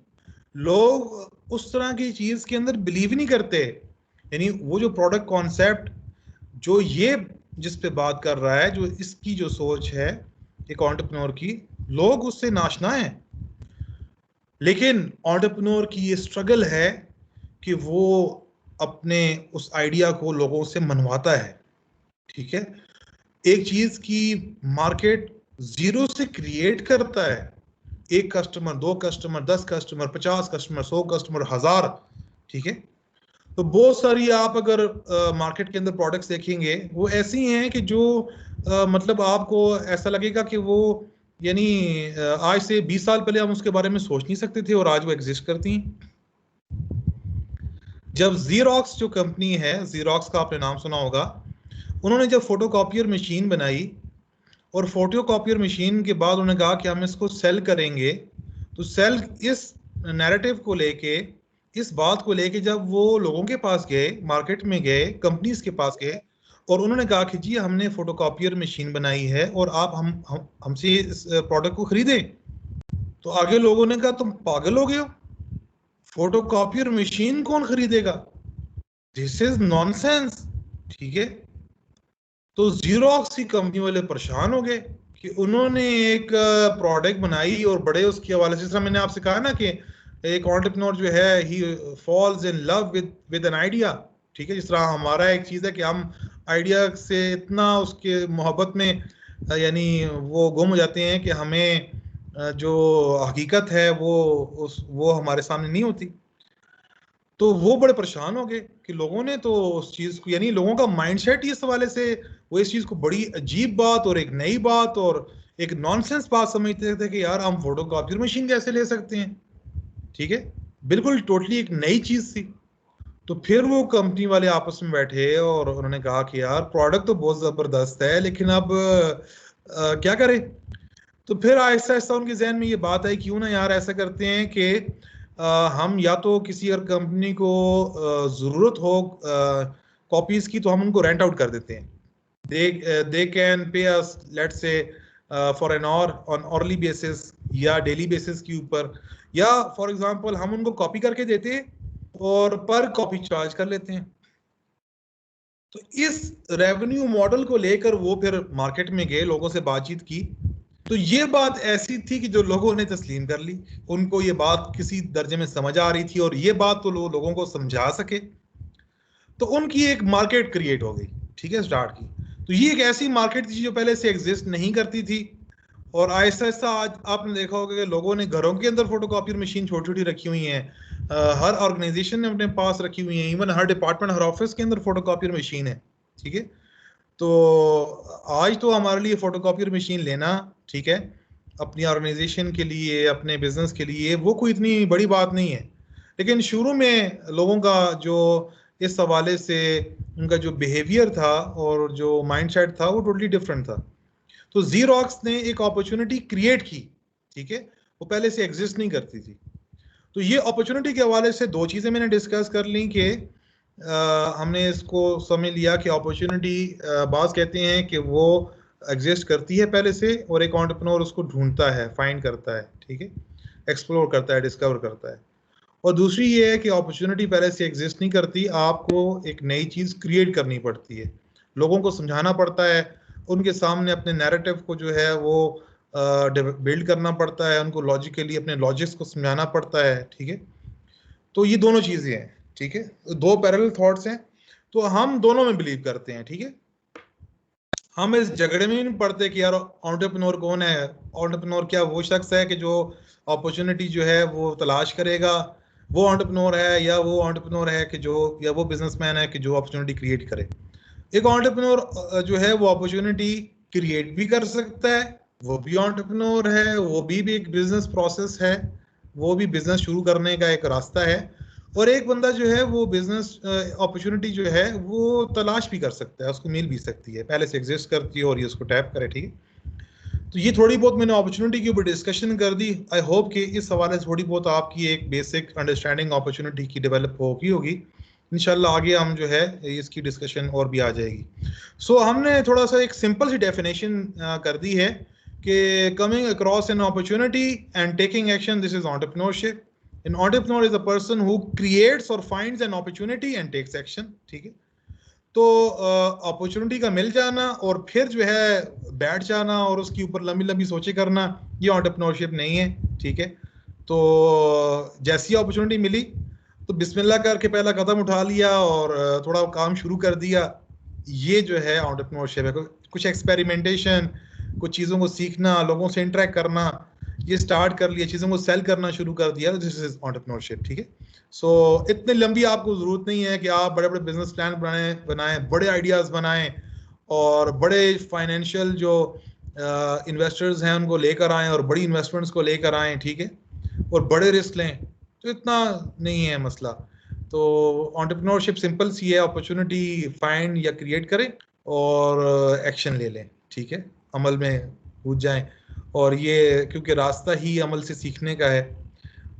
लोग उस तरह की चीज के अंदर बिलीव ही नहीं करते। यानी वो जो प्रोडक्ट कॉन्सेप्ट जो ये जिस पे बात कर रहा है, जो इसकी जो सोच है एक एंटरप्रेन्योर की, लोग उससे नाशना है। लेकिन एंटरप्रेन्योर की ये स्ट्रगल है कि वो अपने उस आइडिया को लोगों से मनवाता है, ठीक है। एक चीज की मार्केट जीरो से क्रिएट करता है, एक कस्टमर, दो कस्टमर, 10 कस्टमर, 50 कस्टमर, 100 कस्टमर, 1000, ठीक है। तो बहुत सारी आप अगर मार्केट के अंदर प्रोडक्ट्स देखेंगे, वो ऐसी हैं कि जो मतलब आपको ऐसा लगेगा कि वो, यानी आज से 20 साल पहले हम उसके बारे में सोच नहीं सकते थे, और आज वो एग्जिस्ट करती हैं। जब जीरोक्स जो कंपनी है, जीरोक्स का आपने नाम सुना होगा, उन्होंने जब फोटोकॉपियर मशीन बनाई, और फोटोकॉपियर मशीन के बाद उन्होंने कहा कि हम इसको सेल करेंगे, तो सेल इस नैरेटिव को लेके, इस बात को लेके जब वो लोगों के पास गए, मार्केट में गए, कंपनीज के पास गए, और उन्होंने कहा कि जी हमने फोटोकॉपियर मशीन बनाई है और आप हमसे इस प्रोडक्ट को खरीदें, तो आगे लोगों ने कहा तुम पागल हो गए हो, फोटोकॉपियर मशीन कौन खरीदेगा, दिस इज नॉनसेंस, ठीक है। तो जीरोक्स की कंपनी वाले परेशान हो गए कि उन्होंने एक प्रोडक्ट बनाई और बड़े उसके हवाले से, जिस तरह मैंने आपसे कहा ना कि एक एंटरप्रेन्योर जो है he falls in love with an idea, ठीक है। जिस तरह हमारा एक चीज है कि हम आइडिया से इतना उसके मोहब्बत में यानी वो गुम हो जाते हैं कि हमें जो हकीकत है वो हमारे सामने नहीं होती। तो वो बड़े परेशान हो गए कि लोगों ने तो उस चीज को, यानी लोगों का माइंडसेट ही इस हवाले से, वो इस चीज को बड़ी अजीब बात और एक नई बात और एक नॉनसेंस बात समझते थे कि यार हम फोटोकॉपियर मशीन कैसे ले सकते हैं, ठीक है। बिल्कुल टोटली एक नई चीज थी। तो फिर वो कंपनी वाले आपस में बैठे और उन्होंने कहा कि यार प्रोडक्ट तो बहुत जबरदस्त है, लेकिन अब क्या करें। तो फिर आहिस्ता आहिस्ता उनके जहन में ये बात आई, क्यों ना यार ऐसा करते हैं कि हम या तो किसी और कंपनी को जरूरत हो कॉपीज की, तो हम उनको रेंट आउट कर देते हैं। They can pay us let's say for an hour on hourly basis या डेली बेसिस के ऊपर, या फॉर एग्जांपल हम उनको कॉपी करके देते हैं और पर कॉपी चार्ज कर लेते हैं। तो इस रेवेन्यू मॉडल को लेकर वो फिर मार्केट में गए, लोगों से बातचीत की, तो ये बात ऐसी थी कि जो लोगों ने तस्लीम कर ली, उनको ये बात किसी दर्जे में समझ आ रही थी और ये बात तो लोगों को समझा सके, तो उनकी एक मार्केट क्रिएट हो गई, ठीक है, स्टार्ट की। तो ये एक ऐसी मार्केट थी जो पहले से एग्जिस्ट नहीं करती थी, और आहिस्ता आहिस्ता आज आपने देखा होगा कि लोगों ने घरों के अंदर फोटोकॉपियर मशीन छोटी छोटी रखी हुई हैं, हर ऑर्गेनाइजेशन ने अपने पास रखी हुई है, इवन हर डिपार्टमेंट हर ऑफिस के अंदर फोटोकॉपियर मशीन है। ठीक है, तो आज तो हमारे लिए फोटोकॉपियर मशीन लेना, ठीक है, अपनी ऑर्गेनाइजेशन के लिए, अपने बिजनेस के लिए, वो कोई इतनी बड़ी बात नहीं है। लेकिन शुरू में लोगों का जो इस हवाले से उनका जो बिहेवियर था और जो माइंडसेट था वो टोटली डिफरेंट था। तो ज़ीरॉक्स ने एक अपॉर्चुनिटी क्रिएट की, ठीक है, वो पहले से एग्जिस्ट नहीं करती थी। तो ये अपॉर्चुनिटी के हवाले से दो चीज़ें मैंने डिस्कस कर ली कि हमने इसको समझ लिया कि अपॉर्चुनिटी बाज़ कहते हैं कि वो एग्जिस्ट करती है पहले से, और एक एंटरप्रेन्योर उसको ढूंढता है, फाइंड करता है, ठीक है, एक्सप्लोर करता है, डिस्कवर करता है। और दूसरी ये है कि अपॉर्चुनिटी पहले से एग्जिस्ट नहीं करती, आपको एक नई चीज़ क्रिएट करनी पड़ती है, लोगों को समझाना पड़ता है, उनके सामने अपने नैरेटिव को जो है वो बिल्ड करना पड़ता है, उनको लॉजिकली अपने लॉजिक्स को समझाना पड़ता है। ठीक है, तो ये दोनों चीज़ें हैं, ठीक है, दो पैरेलल थॉट्स हैं। तो हम दोनों में बिलीव करते हैं, ठीक है, हम इस झगड़े में नहीं पड़ते कि यार एंटरप्रेन्योर कौन है। एंटरप्रेन्योर क्या वो शख्स है कि जो अपॉर्चुनिटी जो है वो तलाश करेगा, वो एंटरप्रेन्योर है, या वो एंटरप्रेन्योर है कि जो, या वो बिजनेसमैन है कि जो अपॉर्चुनिटी क्रिएट करे। एक एंटरप्रेन्योर जो है वो अपॉर्चुनिटी क्रिएट भी कर सकता है, वो भी एंटरप्रेन्योर है, वो भी एक बिजनेस प्रोसेस है, वो भी बिजनेस शुरू करने का एक रास्ता है। और एक बंदा जो है वो बिजनेस अपॉर्चुनिटी जो है वो तलाश भी कर सकता है, उसको मिल भी सकती है, पहले से एग्जिस्ट करती है और ये उसको टैप करे। ठीक है, तो ये थोड़ी बहुत मैंने अपॉर्चुनिटी के ऊपर डिस्कशन कर दी। आई होप कि इस हवाले से थोड़ी बहुत आपकी एक बेसिक अंडरस्टैंडिंग अपॉर्चुनिटी की डेवलप होगी। इंशाल्लाह आगे हम जो है इसकी डिस्कशन और भी आ जाएगी। सो हमने थोड़ा सा एक सिंपल सी डेफिनेशन कर दी है कि coming across an opportunity and taking action, this is entrepreneurship. An entrepreneur is a person who creates or finds an opportunity and takes action। ठीक है, तो अपॉर्चुनिटी का मिल जाना और फिर जो है बैठ जाना और उसके ऊपर लंबी लंबी सोचे करना, ये एंटरप्रेन्योरशिप नहीं है। ठीक है, तो जैसी अपॉर्चुनिटी मिली तो बिस्मिल्लाह करके पहला कदम उठा लिया और थोड़ा काम शुरू कर दिया, ये जो है एंटरप्रेन्योरशिप है। कुछ एक्सपेरिमेंटेशन, कुछ चीज़ों को सीखना, लोगों से इंटरेक्ट करना, ये स्टार्ट कर लिया, चीज़ों को सेल करना शुरू कर दिया, दिस इज एंटरप्रेन्योरशिप। ठीक है, सो इतनी लंबी आपको ज़रूरत नहीं है कि आप बड़े बड़े बिजनेस प्लान बनाएं, बड़े आइडियाज़ बनाएं और बड़े फाइनेंशियल जो इन्वेस्टर्स हैं उनको लेकर आएं और बड़ी इन्वेस्टमेंट्स को लेकर आएं, ठीक है, और बड़े रिस्क लें, तो इतना नहीं है मसला। तो एंटरप्रेन्योरशिप सिंपल सी है, अपॉर्चुनिटी फाइंड या क्रिएट करें और एक्शन ले लें, ठीक है, अमल में कूद जाएं। और ये क्योंकि रास्ता ही अमल से सीखने का है,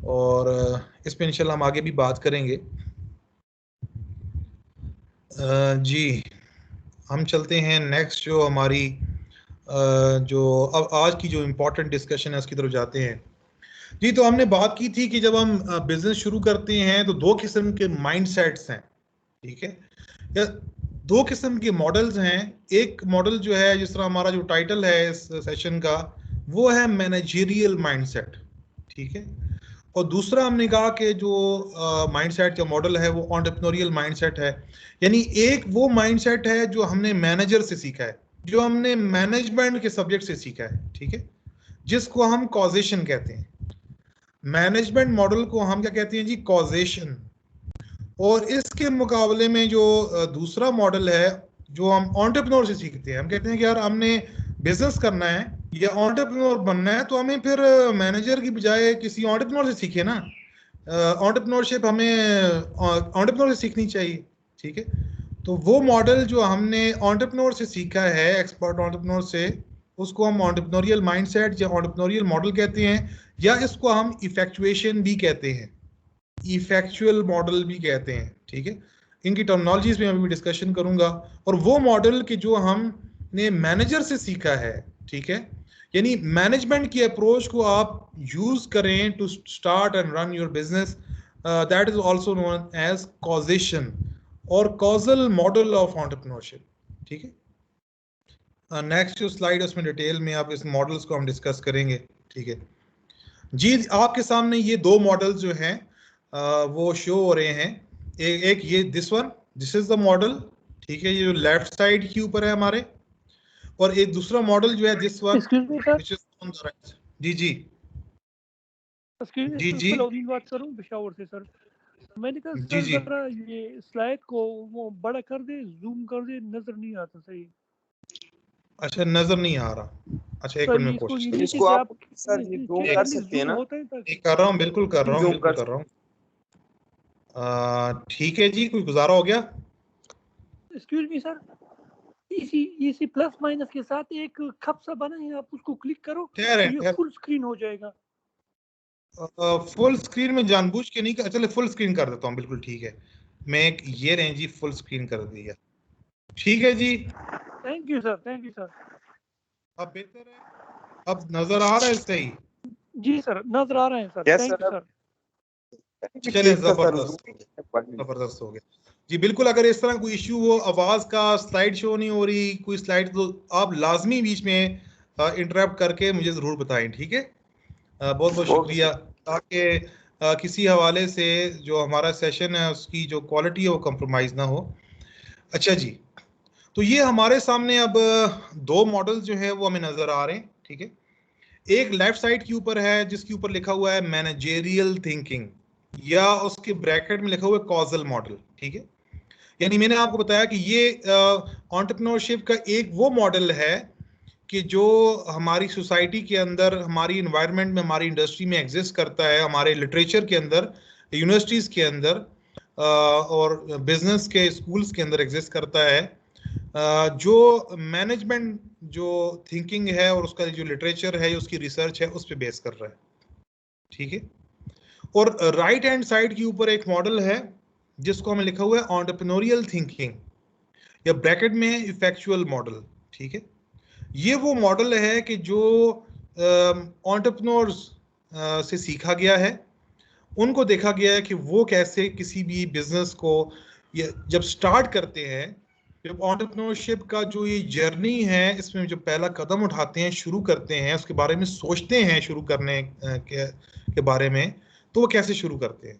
और इस पे इंशाल्लाह हम आगे भी बात करेंगे। जी, हम चलते हैं नेक्स्ट जो हमारी जो अब आज की जो इम्पोर्टेंट डिस्कशन है उसकी तरफ जाते हैं। जी, तो हमने बात की थी कि जब हम बिजनेस शुरू करते हैं तो दो किस्म के माइंडसेट्स हैं, ठीक है, या दो किस्म के मॉडल्स हैं। एक मॉडल जो है, जिस तरह हमारा जो टाइटल है इस सेशन का, वो है मैनेजरियल माइंडसेट, ठीक है, और दूसरा हमने कहा कि जो माइंडसेट का मॉडल है वो एंटरप्रेन्योरियल माइंडसेट है। यानी एक वो माइंडसेट है जो हमने मैनेजर से सीखा है, जो हमने मैनेजमेंट के सब्जेक्ट से सीखा है, ठीक है, जिसको हम कॉजेशन कहते हैं। मैनेजमेंट मॉडल को हम क्या कहते हैं जी, कॉजेशन। और इसके मुकाबले में जो दूसरा मॉडल है जो हम एंटरप्रेन्योर से सीखते हैं, हम कहते हैं कि यार हमने बिजनेस करना है या एंटरप्रेन्योर बनना है तो हमें फिर मैनेजर की बजाय किसी एंटरप्रेन्योर से सीखे ना, एंटरप्रेन्योरशिप हमें एंटरप्रेन्योर से सीखनी चाहिए। ठीक है, तो वो मॉडल जो हमने एंटरप्रेन्योर से सीखा है, एक्सपर्ट एंटरप्रेन्योर से, उसको हम एंटरप्रेन्योरियल माइंडसेट या एंटरप्रेन्योरियल मॉडल कहते हैं, या इसको हम इफेक्चुएशन भी कहते हैं, इफेक्चुअल मॉडल भी कहते हैं। ठीक है, इनकी टर्मिनोलॉजीज में अभी डिस्कशन करूंगा। और वो मॉडल कि जो हमने मैनेजर से सीखा है, ठीक है, यानी मैनेजमेंट की अप्रोच को आप यूज करें to start and run your business, that is also known as causation और कॉजल मॉडल ऑफ एंटरप्रेन्योरशिप। ठीक है, नेक्स्ट जो स्लाइड है उसमें डिटेल में आप इस मॉडल्स को हम डिस्कस करेंगे। ठीक है जी, आपके सामने ये दो मॉडल्स जो हैं वो शो हो रहे हैं। एक ये this one, this is the model, ठीक है, ये जो लेफ्ट साइड के ऊपर है हमारे, और एक दूसरा मॉडल जो है this one excuse me sir, which is on the right. जी जी एक्सक्यूज जी मी जी सलाउद्दीन बात करूं पेशावर से सर। मैंने कहा जी सर जी। जरा ये स्लाइड को वो बड़ा कर दे, जूम कर दे, नजर नहीं आता सही अच्छा नजर नहीं आ रहा, अच्छा एक सर। मिनट ये में इसको कोशिश ये करता नीचे इसको से आप आप सर ये जूम चेक कर कर ले, सकते हैं जूम ना? होता है हूँ। ताकि कर रहा हूँ, बिल्कुल कर रहा हूँ, जूम बिल्कुल कर कर रहा हूँ। ठीक है जी, कोई गुजारा हो गया? एक्सक्यूज मी सर, इसी प्लस माइनस के साथ एक खप सा बना है, आप उसको क्लिक करो ठहर तो है ये ठहर। फुल स्क्रीन हो जाएगा। फुल स्क्रीन में जानबूझ के नहीं कर, चले फुल स्क्रीन कर देता हूँ, बिल्कुल ठीक है। मैं एक ये रहें जी, फुल स्क्रीन कर दिया, ठीक है जी। Thank you sir, thank you sir. अब बेहतर है, अब नजर आ रहा है सही? जी सर, नजर आ रहे हैं sir, yes thank you sir. Sir. चले ठीक था सर, जबरदस्त हो गया, जबरदस्त हो गया जी। बिल्कुल, अगर इस तरह कोई इश्यू हो, आवाज का, स्लाइड शो नहीं हो रही कोई स्लाइड, तो आप लाजमी बीच में इंटरप्ट करके मुझे जरूर बताएं, ठीक है? बहुत बहुत ओके शुक्रिया, ताकि किसी हवाले से जो हमारा सेशन है उसकी जो क्वालिटी है वो कंप्रोमाइज ना हो। अच्छा जी, तो ये हमारे सामने अब दो मॉडल जो है वो हमें नजर आ रहे हैं, ठीक है? एक लेफ्ट साइड के ऊपर है जिसके ऊपर लिखा हुआ है मैनेजेरियल थिंकिंग, या उसके ब्रैकेट में लिखा हुआ है कॉजल मॉडल, ठीक है? यानी मैंने आपको बताया कि ये एंटरप्रेन्योरशिप का एक वो मॉडल है कि जो हमारी सोसाइटी के अंदर, हमारी इन्वायरमेंट में, हमारी इंडस्ट्री में एग्जिस्ट करता है, हमारे लिटरेचर के अंदर, यूनिवर्सिटीज़ के अंदर और बिजनेस के स्कूल्स के अंदर एग्जिस्ट करता है। जो मैनेजमेंट जो थिंकिंग है और उसका जो लिटरेचर है, उसकी रिसर्च है, उस पर बेस कर रहा है, ठीक है? और राइट हैंड साइड के ऊपर एक मॉडल है जिसको हमें लिखा हुआ है एंटरप्रेन्योरियल थिंकिंग, या ब्रैकेट में इफेक्चुअल मॉडल, ठीक है? ये वो मॉडल है कि जो एंटरप्रेन्योर्स से सीखा गया है, उनको देखा गया है कि वो कैसे किसी भी बिजनेस को जब स्टार्ट करते हैं, जब एंटरप्रेन्योरशिप का जो ये जर्नी है, इसमें जो पहला कदम उठाते हैं, शुरू करते हैं, उसके बारे में सोचते हैं, शुरू करने के बारे में, तो वो कैसे शुरू करते हैं।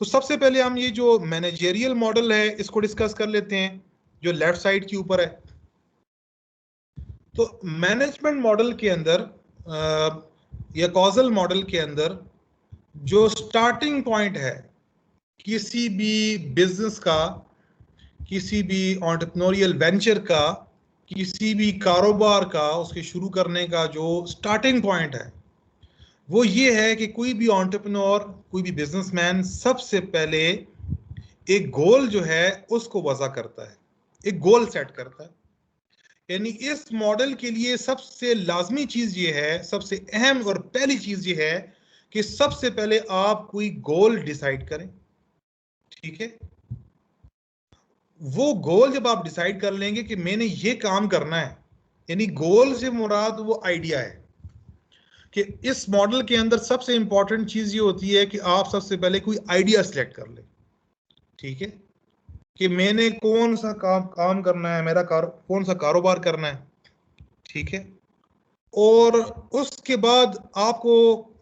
तो सबसे पहले हम ये जो मैनेजेरियल मॉडल है इसको डिस्कस कर लेते हैं, जो लेफ्ट साइड के ऊपर है। तो मैनेजमेंट मॉडल के अंदर या कॉजल मॉडल के अंदर जो स्टार्टिंग पॉइंट है किसी भी बिजनेस का, किसी भी एंटरप्रेन्योरियल वेंचर का, किसी भी कारोबार का, उसके शुरू करने का जो स्टार्टिंग पॉइंट है वो ये है कि कोई भी एंटरप्रेन्योर, कोई भी बिजनेसमैन सबसे पहले एक गोल जो है उसको वज़ा करता है, एक गोल सेट करता है। यानी इस मॉडल के लिए सबसे लाजमी चीज ये है, सबसे अहम और पहली चीज ये है कि सबसे पहले आप कोई गोल डिसाइड करें, ठीक है? वो गोल जब आप डिसाइड कर लेंगे कि मैंने ये काम करना है, यानी गोल से मुराद वो आइडिया है कि इस मॉडल के अंदर सबसे इंपॉर्टेंट चीज ये होती है कि आप सबसे पहले कोई आइडिया सिलेक्ट कर लें, ठीक है? कि मैंने कौन सा काम करना है, मेरा कौन सा कारोबार करना है, ठीक है? और उसके बाद आपको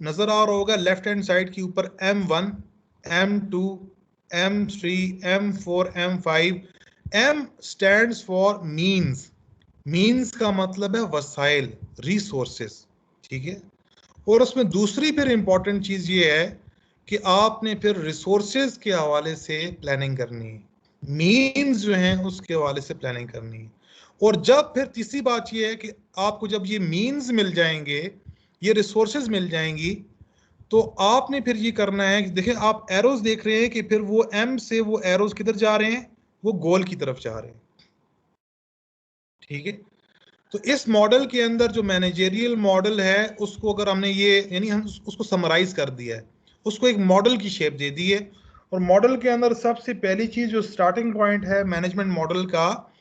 नजर आ रहा होगा लेफ्ट हैंड साइड के ऊपर M1, M2, M3, M4, M5। M stands for means, means का मतलब है वसाइल, रिसोर्सेस, ठीक है? और उसमें दूसरी फिर इंपॉर्टेंट चीज ये है कि आपने फिर रिसोर्सेज के हवाले से प्लानिंग करनी है, मींस जो हैं उसके हवाले से प्लानिंग करनी है। और जब फिर तीसरी बात ये है कि आपको जब ये मींस मिल जाएंगे, ये रिसोर्सेज मिल जाएंगी, तो आपने फिर ये करना है कि देखिए आप एरोज देख रहे हैं कि फिर वो एम से वो एरोज किधर जा रहे हैं, वो गोल की तरफ जा रहे हैं, ठीक है? तो इस मॉडल के अंदर जो मैनेजेरियल मॉडल है उसको अगर हमने ये, यानी हम उसको समराइज कर दिया है, उसको एक मॉडल की शेप दे दी है। और मॉडल के अंदर सबसे पहली चीज जो स्टार्टिंग पॉइंट है मैनेजमेंट मॉडल का,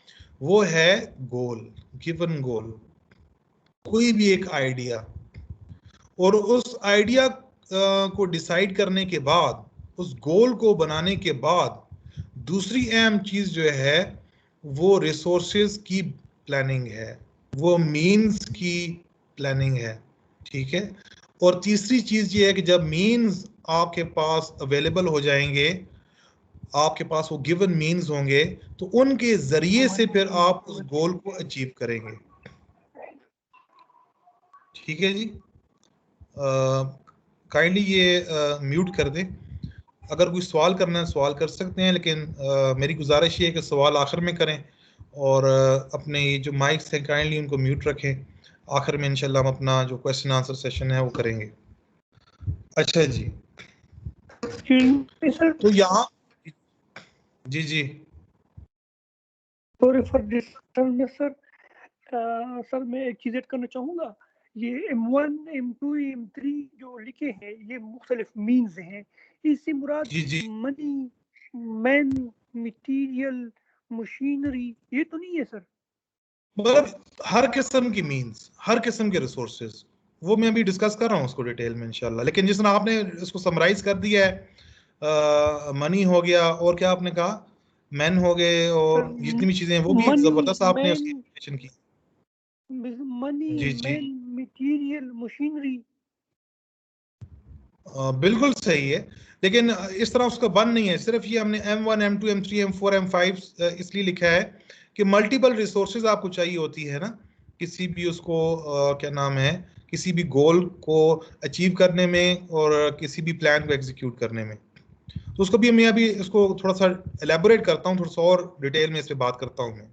वो है गोल, गिवन गोल, कोई भी एक आइडिया। और उस आइडिया को डिसाइड करने के बाद, उस गोल को बनाने के बाद, दूसरी अहम चीज जो है वो रिसोर्सेज की प्लानिंग है, वो मीन्स की प्लानिंग है, ठीक है? और तीसरी चीज ये है कि जब मीन्स आपके पास अवेलेबल हो जाएंगे, आपके पास वो गिवन मीन्स होंगे, तो उनके जरिए से फिर आप उस गोल को अचीव करेंगे, ठीक है जी, काइंडली ये म्यूट कर दें। अगर कोई सवाल करना है सवाल कर सकते हैं, लेकिन मेरी गुजारिश ये है कि सवाल आखिर में करें और अपने ये जो माइक्स हैं काइंडली उनको म्यूट रखें। आखिर में इंशाल्लाह हम अपना जो क्वेश्चन आंसर सेशन है वो करेंगे। अच्छा जी, तो यहाँ जी जी sorry for disturbance sir. Sir मैं एक चीज़ ऐड करना चाहूँगा, ये M1, M2, M3 जो लिखे हैं ये मुख्तलिफ मीन्स हैं, इससे मुराद जी जी, मनी, मैन, मटीरियल, मशीनरी ये तो नहीं है सर? मतलब हर किस्म की मीन्स, हर किस्म के रिसोर्सेज, वो मैं अभी डिस्कस कर रहा हूँ उसको डिटेल में इंशाल्लाह। लेकिन जिस तरह आपने इसको समराइज कर दिया है, मनी हो गया और क्या आपने कहा, मैन हो गए और जितनी भी चीजें हैं वो भी मनी, जबरदस्त आपने उसकी मैन, एक्सप्लेनेशन की। मनी, जी जी, मैन, मटीरियल, मशीनरी। बिल्कुल सही है, लेकिन इस तरह उसका बन नहीं है। सिर्फ ये हमने M1, M2, M3, M4, M5 इसलिए लिखा है कि मल्टीपल रिसोर्सेज आपको चाहिए होती है ना, किसी भी उसको क्या नाम है, किसी भी गोल को अचीव करने में और किसी भी प्लान को एग्जीक्यूट करने में। तो उसको भी मैं अभी इसको थोड़ा सा एलेबोरेट करता हूँ, थोड़ा सा और डिटेल में इस पे बात करता हूँ मैं।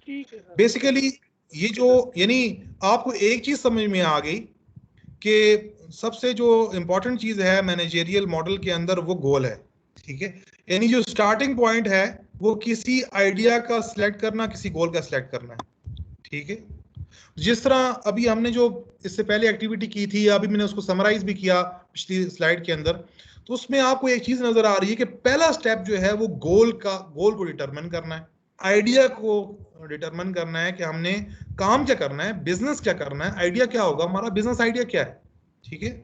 ठीक है सर। बेसिकली ये जो, यानी आपको एक चीज समझ में आ गई कि सबसे जो इंपॉर्टेंट चीज है मैनेजरियल मॉडल के अंदर वो गोल है। ठीक है, यानी जो स्टार्टिंग पॉइंट है वो किसी आइडिया का सिलेक्ट करना, किसी गोल का सिलेक्ट करना है। ठीक है, जिस तरह अभी हमने जो इससे पहले एक्टिविटी की थी, अभी मैंने उसको समराइज भी किया पिछली स्लाइड के अंदर, तो उसमें आपको एक चीज नजर आ रही है कि पहला स्टेप जो है वो गोल को डिटरमिन करना है, आइडिया को डिटरमिन करना है कि हमने काम क्या करना है, बिजनेस क्या करना है, आइडिया क्या होगा, हमारा बिजनेस आइडिया क्या है। ठीक है,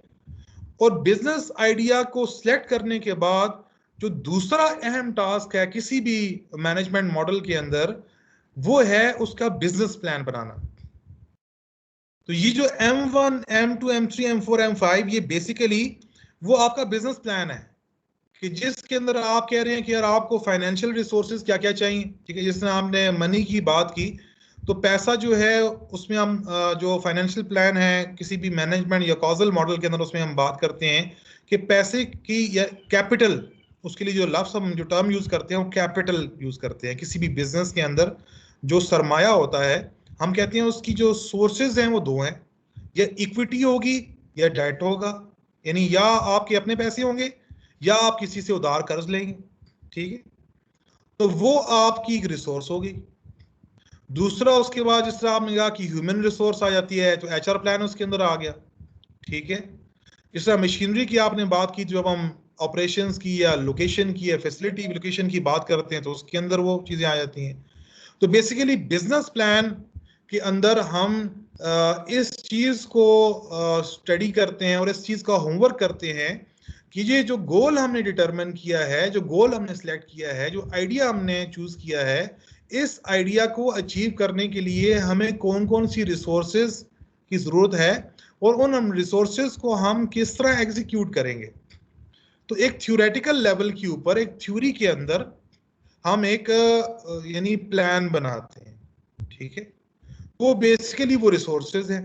और बिजनेस आइडिया को सिलेक्ट करने के बाद जो दूसरा अहम टास्क है किसी भी मैनेजमेंट मॉडल के अंदर, वो है उसका बिजनेस प्लान बनाना। तो ये जो M1, M2, M3, M4, M5 ये बेसिकली वो आपका बिजनेस प्लान है कि जिसके अंदर आप कह रहे हैं कि यार आपको फाइनेंशियल रिसोर्सेज क्या क्या चाहिए। ठीक है, जिसने आपने मनी की बात की, तो पैसा जो है उसमें हम जो फाइनेंशियल प्लान है किसी भी मैनेजमेंट या कॉजल मॉडल के अंदर उसमें हम बात करते हैं कि पैसे की या कैपिटल, उसके लिए जो लफ्ज हम जो टर्म यूज करते हैं वो कैपिटल यूज करते हैं। किसी भी बिजनेस के अंदर जो सरमाया होता है, हम कहते हैं उसकी जो सोर्सेज हैं वो दो हैं, या इक्विटी होगी या डेट होगा, यानी या आपके अपने पैसे होंगे या आप किसी से उधार कर्ज लेंगे। ठीक है, तो वो आपकी एक रिसोर्स होगी। दूसरा उसके बाद जिस तरह आपने कहा कि ह्यूमन रिसोर्स आ जाती है, तो HR प्लान उसके अंदर आ गया। ठीक है, जिस तरह मशीनरी की आपने बात की, जब हम ऑपरेशंस की या लोकेशन की या फैसिलिटी लोकेशन की बात करते हैं तो उसके अंदर वो चीजें आ जाती हैं। तो बेसिकली बिजनेस प्लान के अंदर हम इस चीज को स्टडी करते हैं और इस चीज का होमवर्क करते हैं कि ये जो गोल हमने डिटरमिन किया है, जो गोल हमने सिलेक्ट किया है, जो आइडिया हमने चूज किया है, इस आइडिया को अचीव करने के लिए हमें कौन कौन सी रिसोर्सेज की जरूरत है और उन रिसोर्सेज को हम किस तरह एग्जीक्यूट करेंगे। तो एक थ्योरेटिकल लेवल के ऊपर, एक थ्योरी के अंदर हम एक यानी प्लान बनाते हैं। ठीक है, वो बेसिकली वो रिसोर्सेज हैं,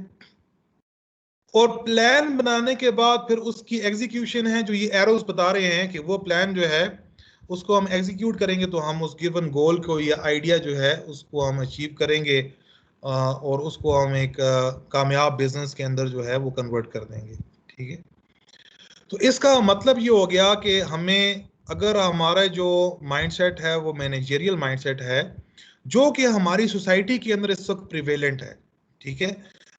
और प्लान बनाने के बाद फिर उसकी एग्जीक्यूशन है, जो ये एरोज बता रहे हैं कि वो प्लान जो है उसको हम एग्जीक्यूट करेंगे तो हम उस गिवन गोल को या आइडिया जो है उसको हम अचीव करेंगे और उसको हम एक कामयाब बिजनेस के अंदर जो है वो कन्वर्ट कर देंगे। ठीक है, तो इसका मतलब ये हो गया कि हमें, अगर हमारा जो माइंडसेट है वो मैनेजरियल माइंडसेट है जो कि हमारी सोसाइटी के अंदर इस वक्त प्रिवेलेंट है। ठीक है,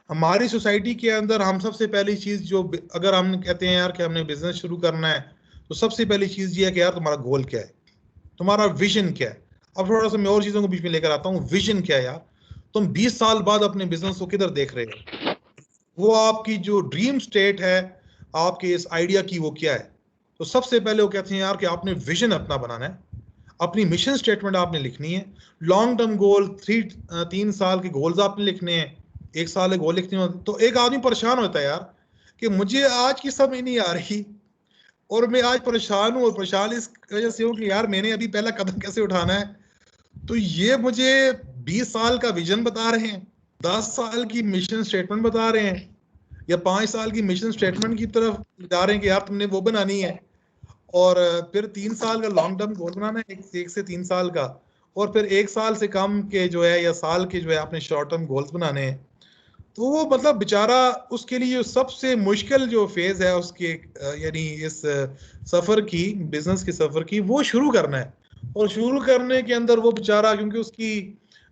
हमारी सोसाइटी के अंदर हम सबसे पहली चीज जो, अगर हम कहते हैं यार कि हमने बिजनेस शुरू करना है, तो सबसे पहली चीज ये है कि यार तुम्हारा गोल क्या है, तुम्हारा विजन क्या है। अब थोड़ा सा मैं और चीजों को बीच में लेकर आता हूँ। विजन क्या है यार, तुम 20 साल बाद अपने बिजनेस को किधर देख रहे हो, वो आपकी जो ड्रीम स्टेट है आपके इस आइडिया की वो क्या है। तो सबसे पहले वो कहते हैं यार कि आपने विजन अपना बनाना है, अपनी मिशन स्टेटमेंट आपने लिखनी है, लॉन्ग टर्म गोल 3 साल के गोल्स आपने लिखने हैं, 1 साल के गोल लिखने हैं। तो एक आदमी परेशान होता है यार कि मुझे आज की समझ नहीं आ रही और मैं आज परेशान हूँ, और परेशान इस वजह से हूँ कि यार मैंने अभी पहला कदम कैसे उठाना है। तो ये मुझे 20 साल का विजन बता रहे हैं, 10 साल की मिशन स्टेटमेंट बता रहे हैं, या 5 साल की मिशन स्टेटमेंट की तरफ जा रहे हैं कि यार तुमने वो बनानी है, और फिर 3 साल का लॉन्ग टर्म गोल बनाना है, 1 से 3 साल का, और फिर 1 साल से कम के जो है या साल के जो है आपने शॉर्ट टर्म गोल्स बनाने हैं। तो वो मतलब बेचारा उसके लिए सबसे मुश्किल जो फेज है उसके यानी इस सफर की, बिजनेस के सफर की, वो शुरू करना है। और शुरू करने के अंदर वो बेचारा, क्योंकि उसकी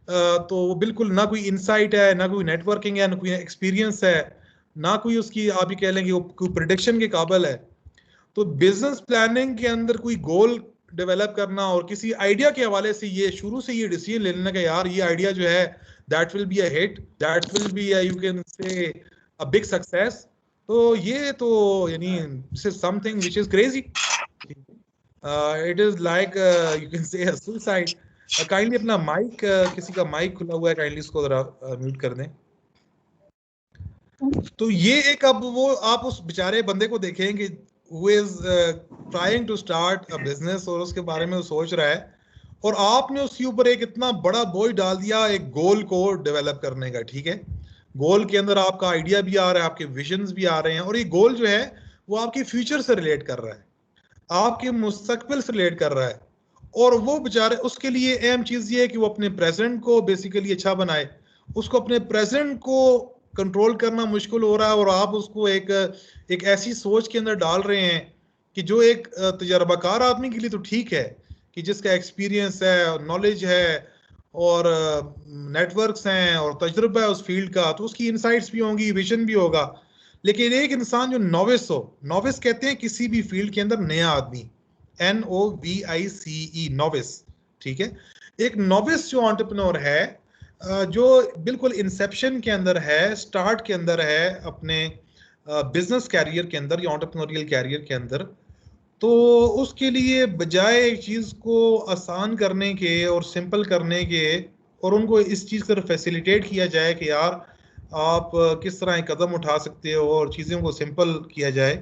तो वो बिल्कुल ना कोई इंसाइट है, ना कोई नेटवर्किंग है, ना कोई एक्सपीरियंस है, ना कोई उसकी आप ही कह लें कि वो कोई प्रिडिक्शन के काबिल है। तो बिजनेस प्लानिंग के अंदर कोई गोल डेवलप करना और किसी आइडिया के हवाले से ये शुरू से ये डिसीजन ले लेना कि यार ये आइडिया जो है that will be a hit, that will B you can से अ बिग सक्सेस, तो ये तो यानी this is something which is crazy, it is like you can से अ सुसाइड। काइंडली अपना माइक, किसी का माइक खुला हुआ है, काइंडली इसको जरा म्यूट कर दें। तो ये एक, अब वो आप उस बेचारे बंदे को देखें कि who is trying to start a business और उसके बारे में वो सोच रहा है, और आपने उसके ऊपर एक इतना बड़ा बोझ डाल दिया एक गोल को डेवलप करने का। ठीक है, गोल के अंदर आपका आइडिया भी आ रहा है, आपके विजन्स भी आ रहे हैं, और ये गोल जो है वो आपके फ्यूचर से रिलेट कर रहा है, आपके मुस्तकबिल से रिलेट कर रहा है। और वो बेचारे, उसके लिए अहम चीज ये है कि वो अपने प्रेजेंट को बेसिकली अच्छा बनाए। उसको अपने प्रेजेंट को कंट्रोल करना मुश्किल हो रहा है, और आप उसको एक ऐसी सोच के अंदर डाल रहे हैं कि जो एक तजर्बाकार आदमी के लिए तो ठीक है, कि जिसका एक्सपीरियंस है, नॉलेज है, और नेटवर्क्स हैं और तजुर्बा है उस फील्ड का, तो उसकी इनसाइट्स भी होंगी, विजन भी होगा। लेकिन एक इंसान जो नॉविस हो, नॉविस कहते हैं किसी भी फील्ड के अंदर नया आदमी, NOVICE, नॉविस। ठीक है, एक नॉविस जो एंटरप्रेन्योर है, जो बिल्कुल इंसेप्शन के अंदर है, स्टार्ट के अंदर है अपने बिजनेस कैरियर के अंदर या एंटरप्रेन्योरियल कैरियर के अंदर, तो उसके लिए बजाय एक चीज को आसान करने के और सिंपल करने के, और उनको इस चीज पर फैसिलिटेट किया जाए कि यार आप किस तरह एक कदम उठा सकते हो और चीज़ों को सिंपल किया जाए,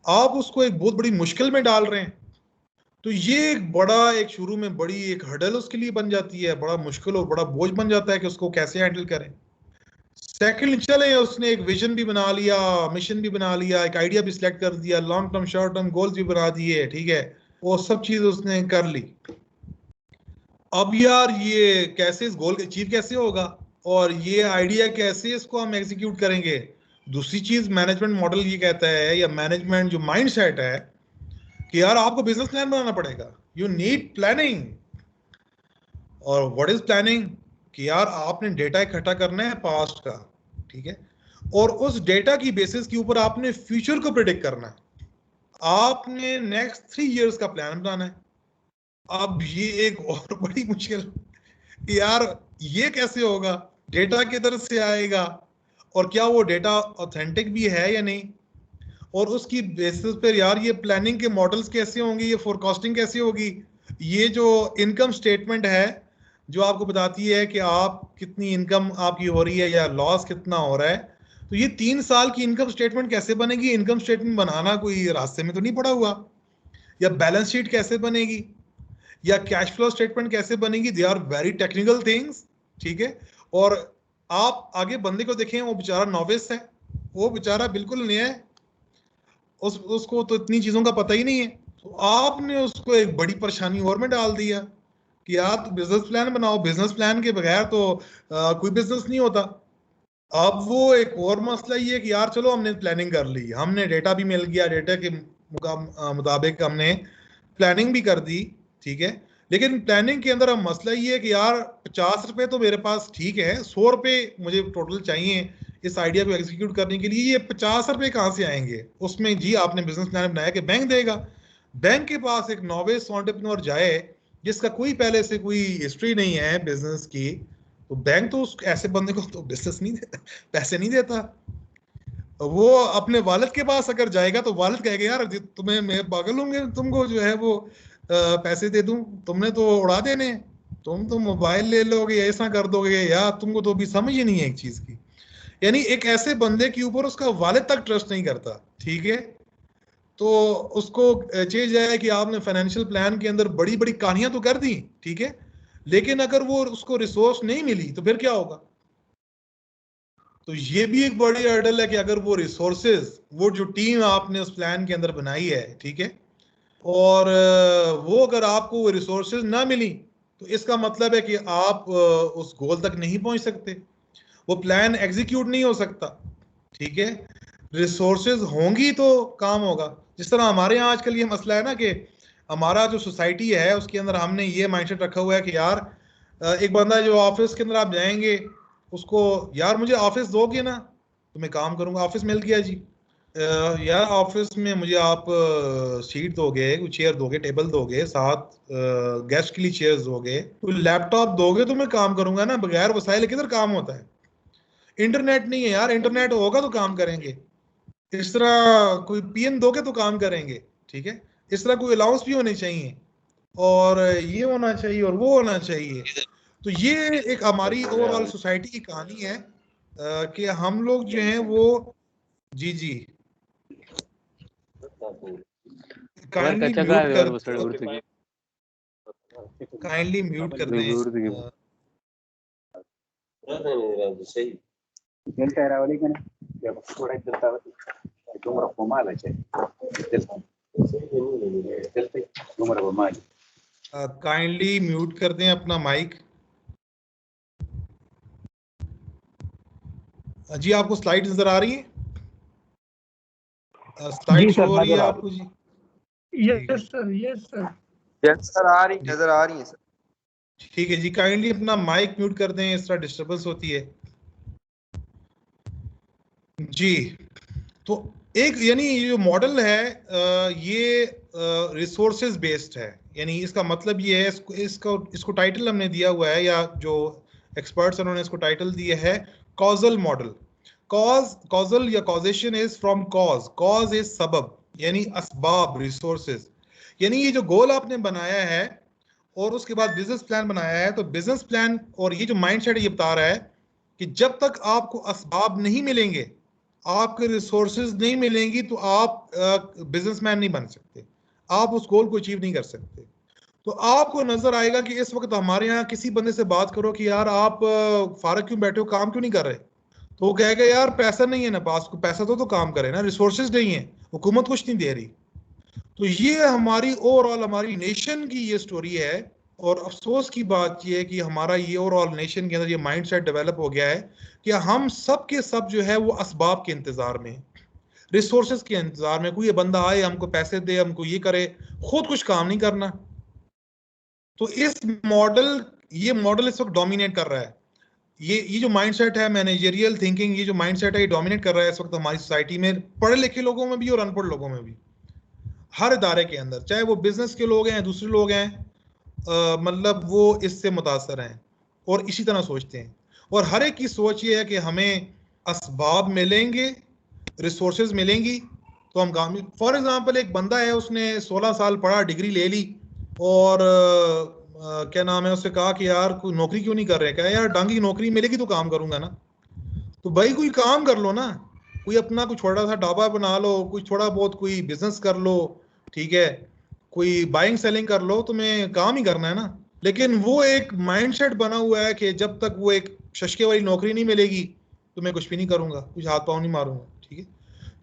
आप उसको एक बहुत बड़ी मुश्किल में डाल रहे हैं। तो ये एक बड़ा, एक शुरू में बड़ी एक हर्डल उसके लिए बन जाती है, बड़ा मुश्किल और बड़ा बोझ बन जाता है कि उसको कैसे हैंडल करें। सेकंड चले, उसने एक विजन भी बना लिया, मिशन भी बना लिया, एक आइडिया भी सिलेक्ट कर दिया, long term short term goals भी बना दिए, ठीक है, वो सब चीज उसने कर ली। अब यार ये कैसे इस गोल अचीव कैसे होगा, और ये आइडिया कैसे इसको हम एग्जीक्यूट करेंगे। दूसरी चीज मैनेजमेंट मॉडल ये कहता है, या मैनेजमेंट जो माइंड सेट है, कि यार आपको बिजनेस प्लान बनाना पड़ेगा, यू नीड प्लानिंग। और व्हाट इज प्लानिंग, कि यार आपने डेटा इकट्ठा करना है पास्ट का, ठीक है, और उस डेटा की बेसिस के ऊपर आपने फ्यूचर को प्रिडिक्ट करना है, आपने नेक्स्ट 3 इयर्स का प्लान बनाना है। अब ये एक और बड़ी मुश्किल, यार ये कैसे होगा, डेटा किधर से आएगा, और क्या वो डेटा ऑथेंटिक भी है या नहीं, और उसकी बेसिस पर यार ये प्लानिंग के मॉडल्स कैसे होंगे, ये फोरकास्टिंग कैसे होगी। ये जो इनकम स्टेटमेंट है जो आपको बताती है कि आप कितनी इनकम आपकी हो रही है या लॉस कितना हो रहा है, तो ये 3 साल की इनकम स्टेटमेंट कैसे बनेगी। इनकम स्टेटमेंट बनाना कोई रास्ते में तो नहीं पड़ा हुआ, या बैलेंस शीट कैसे बनेगी, या कैश फ्लो स्टेटमेंट कैसे बनेगी, they are very technical things, ठीक है। और आप आगे बंदे को देखें, वो बेचारा नॉविस है, वो बेचारा बिल्कुल नया है, उसको तो इतनी चीजों का पता ही नहीं है। तो आपने उसको एक बड़ी परेशानी और में डाल दिया कि आप बिजनेस प्लान बनाओ, बिजनेस प्लान के बगैर तो कोई बिजनेस नहीं होता। अब वो एक और मसला ये है कि यार चलो हमने प्लानिंग कर ली, हमने डेटा भी मिल गया, डेटा के मुताबिक हमने प्लानिंग भी कर दी, ठीक है, लेकिन प्लानिंग के अंदर अब मसला ये है कि यार 50 रुपए तो मेरे पास ठीक है, 100 रुपए मुझे टोटल चाहिए इस आइडिया को एग्जीक्यूट करने के लिए, ये 50 रुपए कहाँ से आएंगे। उसमें जी आपने बिजनेस प्लान बनाया कि बैंक देगा, बैंक के पास एक नॉविस एंटरप्रेन्योर जाए जिसका कोई पहले से कोई हिस्ट्री नहीं है बिजनेस की, तो बैंक तो उस ऐसे बंदे को तो बिजनेस नहीं देता, पैसे नहीं देता। वो अपने वालिद के पास अगर जाएगा तो वालिद कहेगा यार तुम्हें, मैं पागल होंगे तुमको जो है वो पैसे दे दूं, तुमने तो उड़ा देने, तुम तो मोबाइल ले लोगे, ऐसा कर दोगे, या तुमको तो अभी समझ ही नहीं है एक चीज की। यानी एक ऐसे बंदे के ऊपर उसका वालिद तक ट्रस्ट नहीं करता, ठीक है। तो उसको चाहिए जाए कि आपने फाइनेंशियल प्लान के अंदर बड़ी बड़ी कहानियां तो कर दी, ठीक है, लेकिन अगर वो उसको रिसोर्स नहीं मिली तो फिर क्या होगा। तो ये भी एक बड़ी हर्डल है कि अगर वो रिसोर्सेज, वो जो टीम आपने उस प्लान के अंदर बनाई है, ठीक है, और वो अगर आपको वो रिसोर्सेज ना मिली तो इसका मतलब है कि आप उस गोल तक नहीं पहुंच सकते, वो प्लान एग्जीक्यूट नहीं हो सकता, ठीक है। रिसोर्सेज होंगी तो काम होगा। जिस तरह हमारे यहाँ आजकल ये मसला है ना कि हमारा जो सोसाइटी है उसके अंदर हमने ये माइंडसेट रखा हुआ है कि यार एक बंदा जो ऑफिस के अंदर आप जाएंगे उसको, यार मुझे ऑफिस दोगे ना तो मैं काम करूंगा, ऑफिस मिल गया जी। यार ऑफिस में मुझे आप सीट दोगे, कुछ चेयर दोगे, टेबल दोगे, साथ गेस्ट के लिए चेयर्स दोगे, तो लैपटॉप दोगे तो मैं काम करूंगा ना। बगैर वसाइल किधर काम होता है? इंटरनेट नहीं है यार, इंटरनेट होगा तो काम करेंगे। इस तरह कोई पीएन दोगे तो काम करेंगे, ठीक है। इस तरह कोई अलाउंस भी होने चाहिए, और ये होना चाहिए और वो होना चाहिए। तो ये एक हमारी ओवरऑल सोसाइटी की कहानी है कि हम लोग जो हैं वो, जी जी, काइंडली म्यूट कर काइंडली म्यूट कर दें। काइंडली म्यूट कर दें अपना माइक। जी आपको स्लाइड नजर आ रही है? स्लाइड शो हो रही है आपको जी? Yes sir, yes sir, yes sir, आ रही नजर आ रही है सर। ठीक है जी, काइंडली अपना माइक म्यूट कर दें, इस तरह डिस्टर्बेंस होती है जी। तो एक यानी ये जो मॉडल है ये रिसोर्सेज बेस्ड है, यानी इसका मतलब ये है, इसको टाइटल हमने दिया हुआ है, या जो एक्सपर्ट्स उन्होंने इसको टाइटल दिया है कॉजल मॉडल। कॉजल या causation is from cause, cause is सबब, यानी असबाब, रिसोर्सेज। यानी ये जो गोल आपने बनाया है और उसके बाद बिजनेस प्लान बनाया है, तो बिजनेस प्लान और ये जो माइंडसेट ये बता रहा है कि जब तक आपको असबाब नहीं मिलेंगे, आपके रिसोर्सेज नहीं मिलेंगी, तो आप बिजनेसमैन नहीं बन सकते, आप उस गोल को अचीव नहीं कर सकते। तो आपको नजर आएगा कि इस वक्त हमारे यहाँ किसी बंदे से बात करो कि यार आप फारग क्यों बैठे हो, काम क्यों नहीं कर रहे, तो वो कहेगा यार पैसा नहीं है ना पास, को पैसा तो काम करे ना, रिसोर्सेज नहीं है, हुकूमत कुछ नहीं दे रही। तो ये हमारी ओवरऑल हमारी नेशन की ये स्टोरी है। और अफसोस की बात ये है कि हमारा ये ओवरऑल नेशन के अंदर ये माइंडसेट डेवलप हो गया है कि हम सब के सब जो है वो असबाब के इंतजार में, रिसोर्सेज के इंतजार में, कोई ये बंदा आए हमको पैसे दे, हमको ये करे, खुद कुछ काम नहीं करना। तो ये मॉडल इस वक्त डोमिनेट कर रहा है। ये जो माइंडसेट है मैनेजरियल थिंकिंग, ये जो माइंडसेट है ये डोमिनेट कर रहा है इस वक्त हमारी सोसाइटी में, पढ़े लिखे लोगों में भी और अनपढ़ लोगों में भी, हर इदारे के अंदर, चाहे वो बिजनेस के लोग हैं, दूसरे लोग हैं, मतलब वो इससे मुतासर हैं और इसी तरह सोचते हैं। और हर एक की सोच ये है कि हमें असबाब मिलेंगे, रिसोर्सेज मिलेंगी तो हम काम। फॉर एग्जांपल एक बंदा है, उसने 16 साल पढ़ा, डिग्री ले ली, और क्या नाम है, उससे कहा कि यार कोई नौकरी क्यों नहीं कर रहे, कहा यार डांगी नौकरी मिलेगी तो काम करूंगा ना। तो भाई कोई काम कर लो ना, कोई अपना कोई छोटा सा ढाबा बना लो, कोई थोड़ा बहुत कोई बिजनेस कर लो, ठीक है, कोई बाइंग सेलिंग कर लो, तुम्हें काम ही करना है ना। लेकिन वो एक माइंडसेट बना हुआ है कि जब तक वो एक शशके वाली नौकरी नहीं मिलेगी तो मैं कुछ भी नहीं करूंगा, कुछ हाथ पाँव नहीं मारूंगा, ठीक है।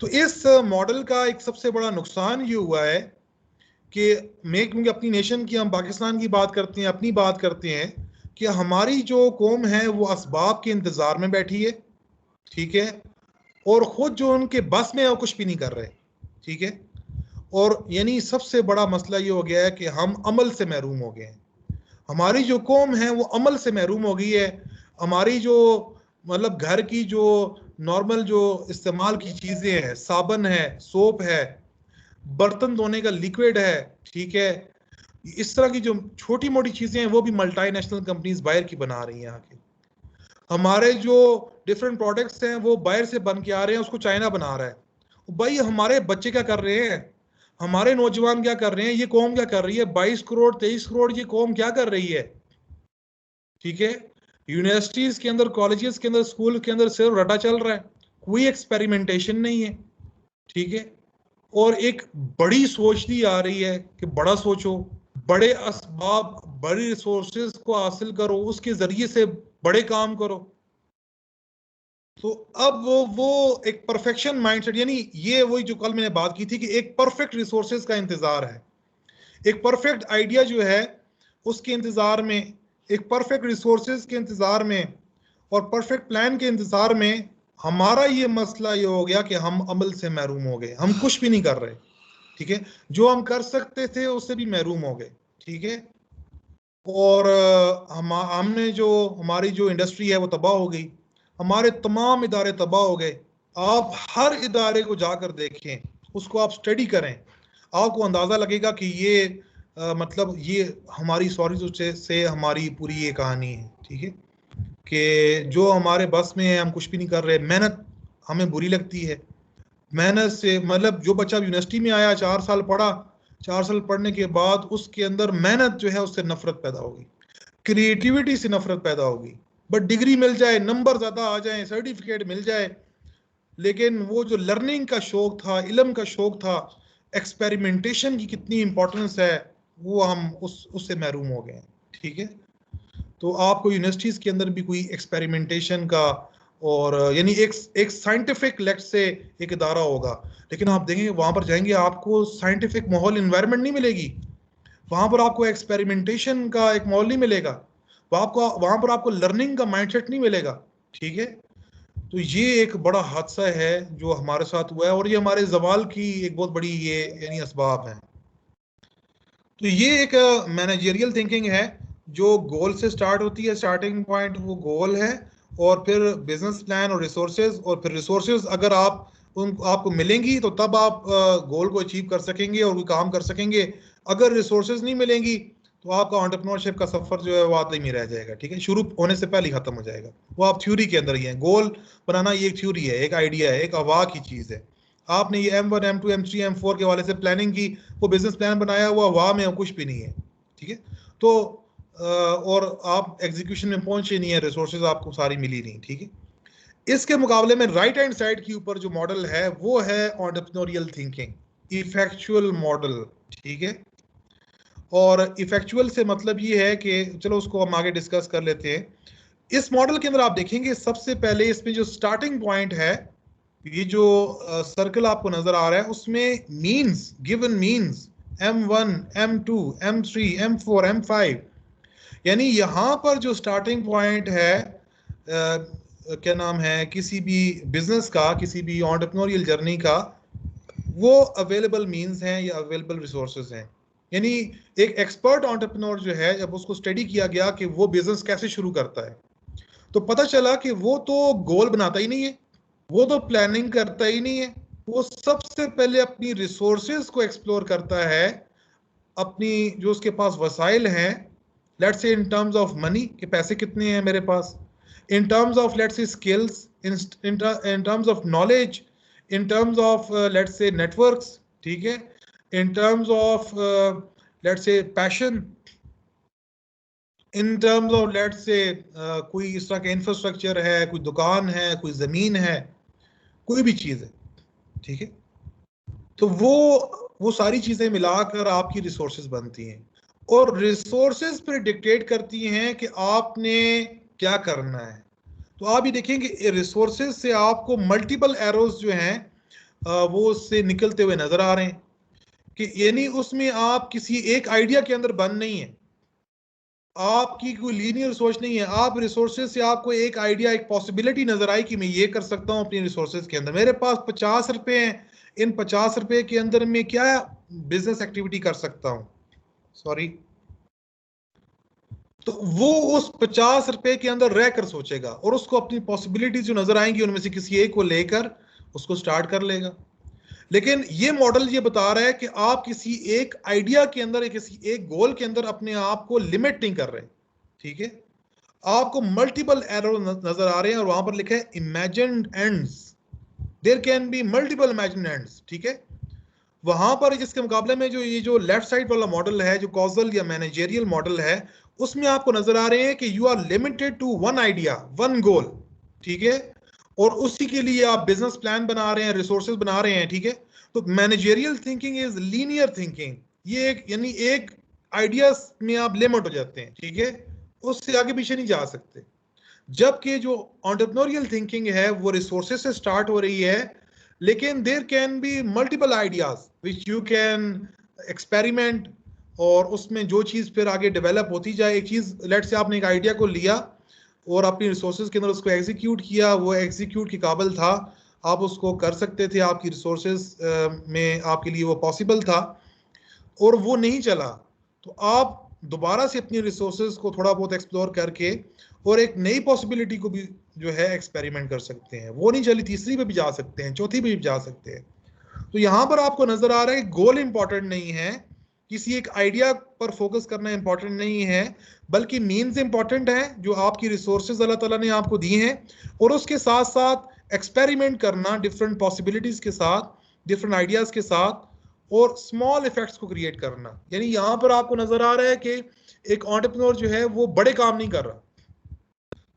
तो इस मॉडल का एक सबसे बड़ा नुकसान ये हुआ है कि क्योंकि अपनी नेशन की, हम पाकिस्तान की बात करते हैं, अपनी बात करते हैं, कि हमारी जो कौम है वो असबाब के इंतजार में बैठी है, ठीक है, और खुद जो उनके बस में है वो कुछ भी नहीं कर रहे, ठीक है। और यानी सबसे बड़ा मसला ये हो गया है कि हम अमल से महरूम हो गए हैं। हमारी जो कौम है वो अमल से महरूम हो गई है। हमारी जो मतलब घर की जो नॉर्मल जो इस्तेमाल की चीजें हैं, साबन है, सोप है, बर्तन धोने का लिक्विड है, ठीक है, इस तरह की जो छोटी मोटी चीजें हैं वो भी मल्टीनेशनल कंपनीज बाहर की बना रही हैं आके। हमारे जो डिफरेंट प्रोडक्ट्स हैं वो बाहर से बन के आ रहे हैं, उसको चाइना बना रहा है। भाई हमारे बच्चे क्या कर रहे हैं, हमारे नौजवान क्या कर रहे हैं, ये कौम क्या कर रही है, 22 करोड़ 23 करोड़ ये कौम क्या कर रही है, ठीक है। यूनिवर्सिटीज के अंदर, कॉलेजेस के अंदर, स्कूल के अंदर सिर्फ रटा चल रहा है, कोई एक्सपेरिमेंटेशन नहीं है, ठीक है। और एक बड़ी सोच दी आ रही है कि बड़ा सोचो, बड़े असबाब, बड़ी रिसोर्सेज को हासिल करो, उसके जरिए से बड़े काम करो। तो अब वो एक परफेक्शन माइंडसेट, यानी ये वही जो कल मैंने बात की थी कि एक परफेक्ट रिसोर्सेज का इंतजार है, एक परफेक्ट आइडिया जो है उसके इंतजार में, एक परफेक्ट रिसोर्सेज के इंतजार में और परफेक्ट प्लान के इंतजार में हमारा ये मसला ये हो गया कि हम अमल से महरूम हो गए, हम कुछ भी नहीं कर रहे, ठीक है, जो हम कर सकते थे उससे भी महरूम हो गए, ठीक है। और हमने जो हमारी जो इंडस्ट्री है वो तबाह हो गई, हमारे तमाम इदारे तबाह हो गए। आप हर इदारे को जाकर देखें, उसको आप स्टडी करें, आपको अंदाज़ा लगेगा कि ये मतलब ये हमारी सॉरी से हमारी पूरी ये कहानी है, ठीक है, कि जो हमारे बस में है हम कुछ भी नहीं कर रहे। मेहनत हमें बुरी लगती है, मेहनत से मतलब जो बच्चा यूनिवर्सिटी में आया 4 साल पढ़ा, 4 साल पढ़ने के बाद उसके अंदर मेहनत जो है उससे नफरत पैदा होगी, क्रिएटिविटी से नफरत पैदा होगी। बट डिग्री मिल जाए, नंबर ज्यादा आ जाए, सर्टिफिकेट मिल जाए, लेकिन वो जो लर्निंग का शौक था, इल्म का शौक था, एक्सपेरिमेंटेशन की कितनी इंपॉर्टेंस है, वो हम उससे महरूम हो गए, ठीक है। तो आपको यूनिवर्सिटीज के अंदर भी कोई एक्सपेरिमेंटेशन का और यानी एक साइंटिफिक लेट से एक इदारा होगा, लेकिन आप देखेंगे वहां पर जाएंगे आपको साइंटिफिक माहौल इन्वायरमेंट नहीं मिलेगी, वहां पर आपको एक्सपेरिमेंटेशन का एक माहौल नहीं मिलेगा, वहां पर आपको लर्निंग का माइंडसेट नहीं मिलेगा, ठीक है। तो ये एक बड़ा हादसा है जो हमारे साथ हुआ है और ये हमारे जवाल की एक बहुत बड़ी ये यानी असबाब है। तो ये एक मैनेजरियल थिंकिंग है जो गोल से स्टार्ट होती है, स्टार्टिंग पॉइंट वो गोल है, और फिर बिजनेस प्लान और रिसोर्सेज, और फिर रिसोर्सेज अगर आपको मिलेंगी तो तब आप गोल को अचीव कर सकेंगे और कोई काम कर सकेंगे। अगर रिसोर्सेज नहीं मिलेंगी तो आपका एंटरप्रेन्योरशिप का सफर जो है वो आते ही रह जाएगा, ठीक है, शुरू होने से पहले ही खत्म हो जाएगा। वो आप थ्योरी के अंदर ही है, गोल बनाना ये एक थ्योरी है, एक आइडिया है, एक हवा की चीज है। आपने ये M1 M2 M3 M4 के वाले से प्लानिंग की, वो बिजनेस प्लान बनाया हुआ हवा में कुछ भी नहीं है, ठीक है। तो और आप एग्जीक्यूशन में पहुंचे नहीं है, रिसोर्सेज आपको सारी मिली नहीं, ठीक है। इसके मुकाबले में राइट हैंड साइड के ऊपर जो मॉडल है वो है एंटरप्रेन्योरियल थिंकिंग, इफेक्चुअल मॉडल, ठीक है। और इफेक्चुअल से मतलब ये है कि चलो उसको हम आगे डिस्कस कर लेते हैं। इस मॉडल के अंदर आप देखेंगे सबसे पहले इसमें जो स्टार्टिंग पॉइंट है, ये जो सर्कल आपको नजर आ रहा है उसमें means, given means M1 M2 M3 M4 M5, यानी यहां पर जो स्टार्टिंग पॉइंट है क्या नाम है किसी भी बिजनेस का, किसी भी एंटरप्रेन्योरियल जर्नी का, वो अवेलेबल मीन्स हैं या अवेलेबल रिसोर्सेज हैं। यानी एक एक्सपर्ट एंटरप्रेन्योर जो है, जब उसको स्टडी किया गया कि वो बिजनेस कैसे शुरू करता है, तो पता चला कि वो तो गोल बनाता ही नहीं है, वो तो प्लानिंग करता ही नहीं है, वो सबसे पहले अपनी रिसोर्सेज को एक्सप्लोर करता है, अपनी जो उसके पास वसाइल हैं, let's say in terms of money कि पैसे कितने हैं मेरे पास, in terms of let's say skills, in terms of knowledge, in terms of let's say networks, ठीक है, in terms of let's say passion, in terms of let's say कोई इस तरह का इंफ्रास्ट्रक्चर है, कोई दुकान है, कोई जमीन है, कोई भी चीज है, ठीक है। तो वो सारी चीजें मिलाकर आपकी रिसोर्सेज बनती हैं और रिसोर्सेज फिर डिक्टेट करती हैं कि आपने क्या करना है। तो आप ये देखेंगे रिसोर्सेज से आपको मल्टीपल एरोज जो हैं वो उससे निकलते हुए नजर आ रहे हैं, कि यानी उसमें आप किसी एक आइडिया के अंदर बंद नहीं है, आपकी कोई लीनियर सोच नहीं है, आप रिसोर्सेज से आपको एक आइडिया, एक पॉसिबिलिटी नजर आई कि मैं ये कर सकता हूँ अपनी रिसोर्सेज के अंदर, मेरे पास 50 रुपए हैं, इन 50 रुपए के अंदर मैं क्या बिजनेस एक्टिविटी कर सकता हूँ, सॉरी, तो वो उस 50 रुपए के अंदर रहकर सोचेगा और उसको अपनी पॉसिबिलिटीज जो नजर आएंगी उनमें से किसी एक को लेकर उसको स्टार्ट कर लेगा। लेकिन ये मॉडल ये बता रहा है कि आप किसी एक आइडिया के अंदर, किसी एक गोल के अंदर अपने आप को लिमिट नहीं कर रहे, ठीक है। आपको मल्टीपल एरो नजर आ रहे हैं और वहां पर लिखा है imagined ends, there can be multiple imagined ends, ठीक है। वहां पर जिसके मुकाबले में जो ये जो लेफ्ट साइड वाला मॉडल है, जो कॉजल या मैनेजरियल मॉडल है, उसमें आपको नजर आ रहे हैं कि you are limited to one idea, one goal, ठीक है, और उसी के लिए आप बिजनेस प्लान बना रहे हैं, रिसोर्सेज बना रहे हैं, ठीक है। तो managerial thinking is linear thinking, ये एक यानी एक आइडिया में आप लिमिट हो जाते हैं, ठीक है, उससे आगे पीछे नहीं जा सकते। जबकि जो एंटरप्रेन्योरियल थिंकिंग है वो रिसोर्सेज से स्टार्ट हो रही है, लेकिन there can be multiple ideas which you can experiment, और उसमें जो चीज़ फिर आगे डेवलप होती जाए। एक चीज़ लेट से आपने एक आइडिया को लिया और अपनी रिसोर्सेज के अंदर उसको एग्जीक्यूट किया, वो एग्जीक्यूट के काबिल था, आप उसको कर सकते थे, आपकी रिसोर्सेज में आपके लिए वो पॉसिबल था, और वो नहीं चला, तो आप दोबारा से अपनी रिसोर्सेज को थोड़ा बहुत एक्सप्लोर करके और एक नई पॉसिबिलिटी को भी जो है एक्सपेरिमेंट कर सकते हैं। वो नहीं चली, तीसरी पे भी जा सकते हैं, चौथी पे भी जा सकते हैं। तो यहाँ पर आपको नजर आ रहा है कि गोल इंपॉर्टेंट नहीं है, किसी एक आइडिया पर फोकस करना इंपॉर्टेंट नहीं है, बल्कि मीन्स इंपॉर्टेंट है जो आपकी रिसोर्सेज अल्लाह ताला ने आपको दी हैं, और उसके साथ साथ एक्सपेरिमेंट करना डिफरेंट पॉसिबिलिटीज के साथ, डिफरेंट आइडियाज के साथ, और स्मॉल इफेक्ट्स को क्रिएट करना। यानी यहाँ पर आपको नजर आ रहा है कि एक एंटरप्रेन्योर जो है वो बड़े काम नहीं कर रहा,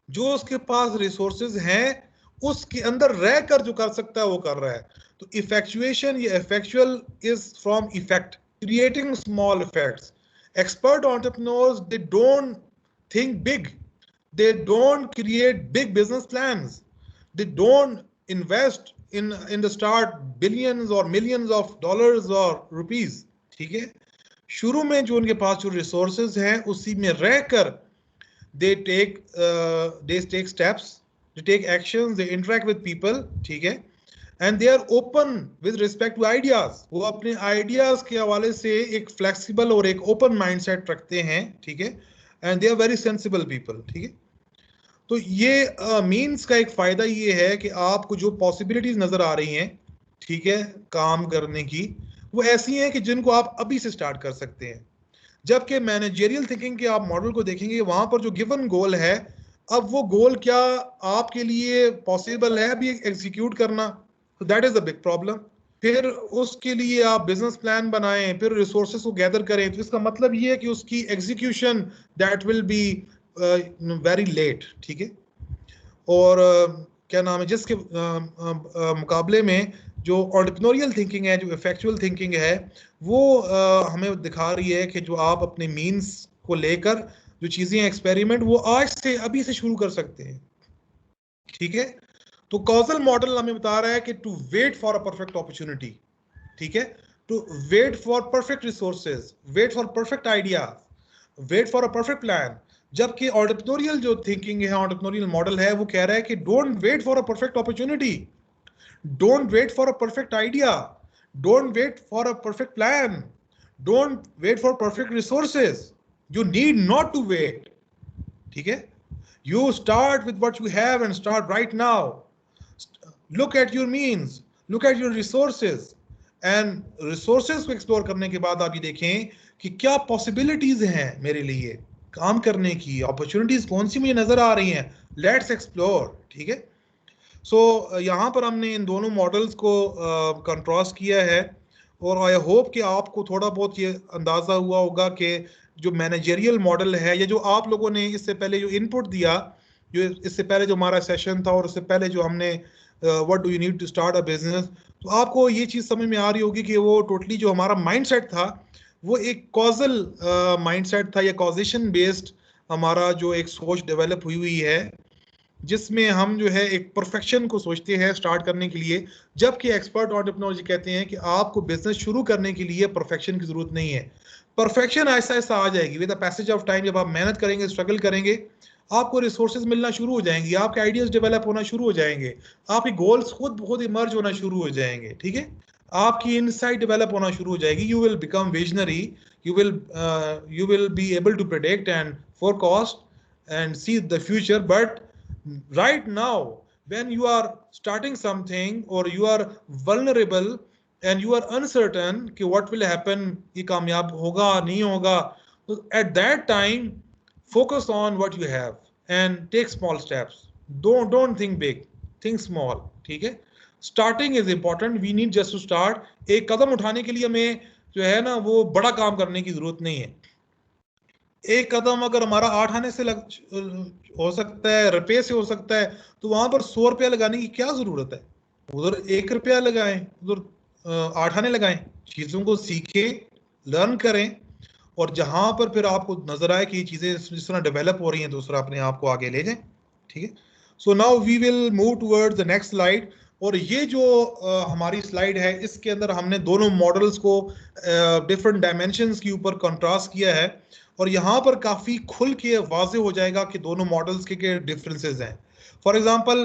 जो उसके पास रिसोर्सेज हैं उसके अंदर रह कर जो कर सकता है वो कर रहा है। तो इफेक्चुएशन या effectual is from effect, creating small effects. Expert entrepreneurs, they don't think big. They don't create big business plans. They don't invest in the start billions or millions of dollars or rupees. ठीक है, शुरू में जो उनके पास जो resources हैं उसी में रहकर they take steps, they take actions, they interact with people, ठीक है, and they are open with respect to ideas. वो अपने आइडियाज के हवाले से एक फ्लेक्सिबल और एक ओपन माइंडसेट रखते हैं, ठीक है, and they are very sensible people, ठीक है। तो ये मीन्स का एक फायदा ये है कि आपको जो पॉसिबिलिटीज नजर आ रही हैं, ठीक है, काम करने की, वो ऐसी हैं कि जिनको आप अभी से स्टार्ट कर सकते हैं। जबकि मैनेजरियल थिंकिंग के आप मॉडल को देखेंगे, वहां पर जो गिवन गोल है, अब वो गोल क्या आपके लिए पॉसिबल है अभी एग्जीक्यूट करना? तो that is a big problem. फिर उसके लिए आप बिजनेस प्लान बनाएं, फिर रिसोर्सेज को गैदर करें, तो इसका मतलब ये है कि उसकी execution that will be very late, ठीक है। और क्या नाम है, जिसके मुकाबले में जो एंटरप्रेन्योरियल थिंकिंग है, जो इफेक्चुअल थिंकिंग है, वो हमें दिखा रही है कि जो आप अपने मीन्स को लेकर जो चीजें एक्सपेरिमेंट वो आज से अभी से शुरू कर सकते हैं, ठीक है। तो कॉजल मॉडल हमें बता रहा है कि to wait for a perfect opportunity, ठीक है, to wait for perfect resources, wait for perfect idea, wait for a perfect plan. जबकि एंटरप्रेन्योरियल जो थिंकिंग है, एंटरप्रेन्योरियल मॉडल है, वो कह रहा है कि don't wait for a perfect opportunity, don't wait for a perfect idea, don't wait for a perfect plan, don't wait for perfect resources, you need not to wait, ठीक है। You start with what you have and start right now. Look at your means, look at your resources, and resources को explore करने के बाद आप ये देखें कि क्या possibilities हैं मेरे लिए काम करने की, opportunities कौन सी मुझे नजर आ रही हैं, let's explore, ठीक है। सो यहाँ पर हमने इन दोनों मॉडल्स को कंट्रास्ट किया है, और आई होप कि आपको थोड़ा बहुत ये अंदाज़ा हुआ होगा कि जो मैनेजरियल मॉडल है, या जो आप लोगों ने इससे पहले जो इनपुट दिया, जो इससे पहले जो हमारा सेशन था, और उससे पहले जो हमने what do you need to start a business, तो आपको ये चीज़ समझ में आ रही होगी कि वो टोटली जो हमारा माइंडसेट था वो एक कॉजल माइंडसेट था, या कॉजेशन बेस्ड हमारा जो एक सोच डेवलप हुई हुई है, जिसमें हम जो है एक परफेक्शन को सोचते हैं स्टार्ट करने के लिए। जबकि एक्सपर्ट एंटरप्रेन्योर जी कहते हैं कि आपको बिजनेस शुरू करने के लिए परफेक्शन की जरूरत नहीं है, परफेक्शन ऐसा ऐसा आ जाएगी with the passage of time. जब आप मेहनत करेंगे, स्ट्रगल करेंगे, आपको रिसोर्सेज मिलना शुरू हो जाएंगी, आपके आइडियाज डेवलप होना शुरू हो जाएंगे, आपके गोल्स खुद इमर्ज होना शुरू हो जाएंगे, ठीक है, आपकी इनसाइट डेवलप होना शुरू हो जाएगी, you will become visionary, you will be able to predict and forecast and see the future. But right now, when you are starting something or you are vulnerable and you are uncertain कि what will happen, ये कामयाब होगा नहीं होगा, तो at that time focus on what you have and take small steps. Don't think big, think small, ठीक है। Starting is important, we need just to start. एक कदम उठाने के लिए हमें जो है ना वो बड़ा काम करने की जरूरत नहीं है। एक कदम अगर हमारा 8 आने से हो सकता है, रुपये से हो सकता है, तो वहां पर 100 रुपया लगाने की क्या जरूरत है? उधर 1 रुपया लगाएं, उधर 8 आने लगाएं, चीजों को सीखें, लर्न करें, और जहां पर फिर आपको नजर आए कि ये चीजें जिस तरह डेवलप हो रही हैं, दूसरा अपने आप को आगे ले जाएं। ठीक है। So now we will move towards the next slide. और ये जो हमारी स्लाइड है इसके अंदर हमने दोनों मॉडल्स को डिफरेंट डायमेंशंस के ऊपर कंट्रास्ट किया है, और यहाँ पर काफी खुल के वाजे हो जाएगा कि दोनों मॉडल्स के डिफरेंसेस हैं। फॉर एग्जांपल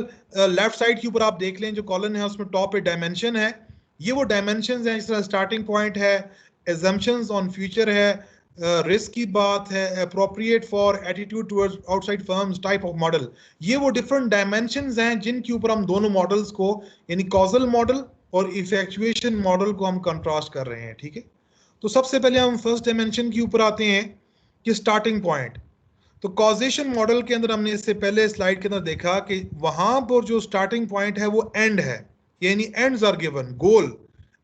लेफ्ट साइड के ऊपर आप देख लें जो कॉलम है उसमें टॉप पे डायमेंशन है, ये वो डायमेंशंस हैं, जिस तरह स्टार्टिंग पॉइंट है, assumptions ऑन फ्यूचर है, रिस्क की बात है, appropriate for attitude towards outside firms, type of model. ये वो डिफरेंट डायमेंशंस हैं जिनके ऊपर हम दोनों मॉडल्स को यानी कॉजल मॉडल और इफेक्चुएशन मॉडल को हम कंट्रास्ट कर रहे हैं। ठीक है, तो सबसे पहले हम फर्स्ट डायमेंशन के ऊपर आते हैं कि स्टार्टिंग पॉइंट। तो कॉजेशन मॉडल के अंदर हमने इससे पहले स्लाइड के अंदर देखा कि वहां पर जो स्टार्टिंग पॉइंट है वो एंड है, यानी ends are given, goal,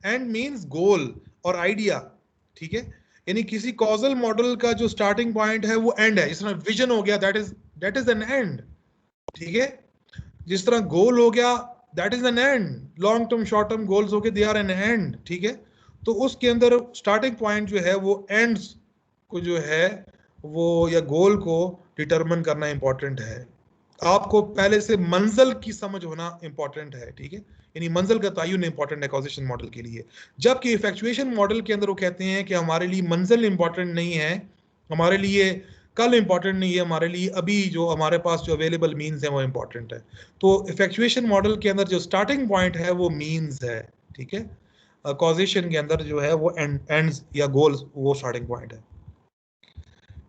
and means goal और आइडिया। ठीक है, यानी किसी कॉजल मॉडल का जो स्टार्टिंग पॉइंट है वो एंड है। जिस तरह विजन हो गया दैट इज एन एंड। ठीक है, जिस तरह गोल हो गया that is an and. Long term short term goals हो गए दे आर एन एंड। ठीक है, तो उसके अंदर स्टार्टिंग पॉइंट जो है वो एंड्स को जो है वो या गोल को डिटरमिन करना इंपॉर्टेंट है। आपको पहले से मंजिल की समझ होना इंपॉर्टेंट है। ठीक है, यानी मंजिल का तयन इंपॉर्टेंट है कॉजेशन मॉडल के लिए। जबकि इफेक्चुएशन मॉडल के अंदर वो कहते हैं कि हमारे लिए मंजिल इंपॉर्टेंट नहीं है, हमारे लिए कल इंपॉर्टेंट नहीं है, हमारे लिए अभी जो हमारे पास जो अवेलेबल मीन्स है वो इंपॉर्टेंट है। तो इफेक्चुएशन मॉडल के अंदर जो स्टार्टिंग पॉइंट है वो मीन्स है। ठीक है, कॉजेशन के अंदर जो है वो एंड्स या गोल्स वो स्टार्टिंग पॉइंट है।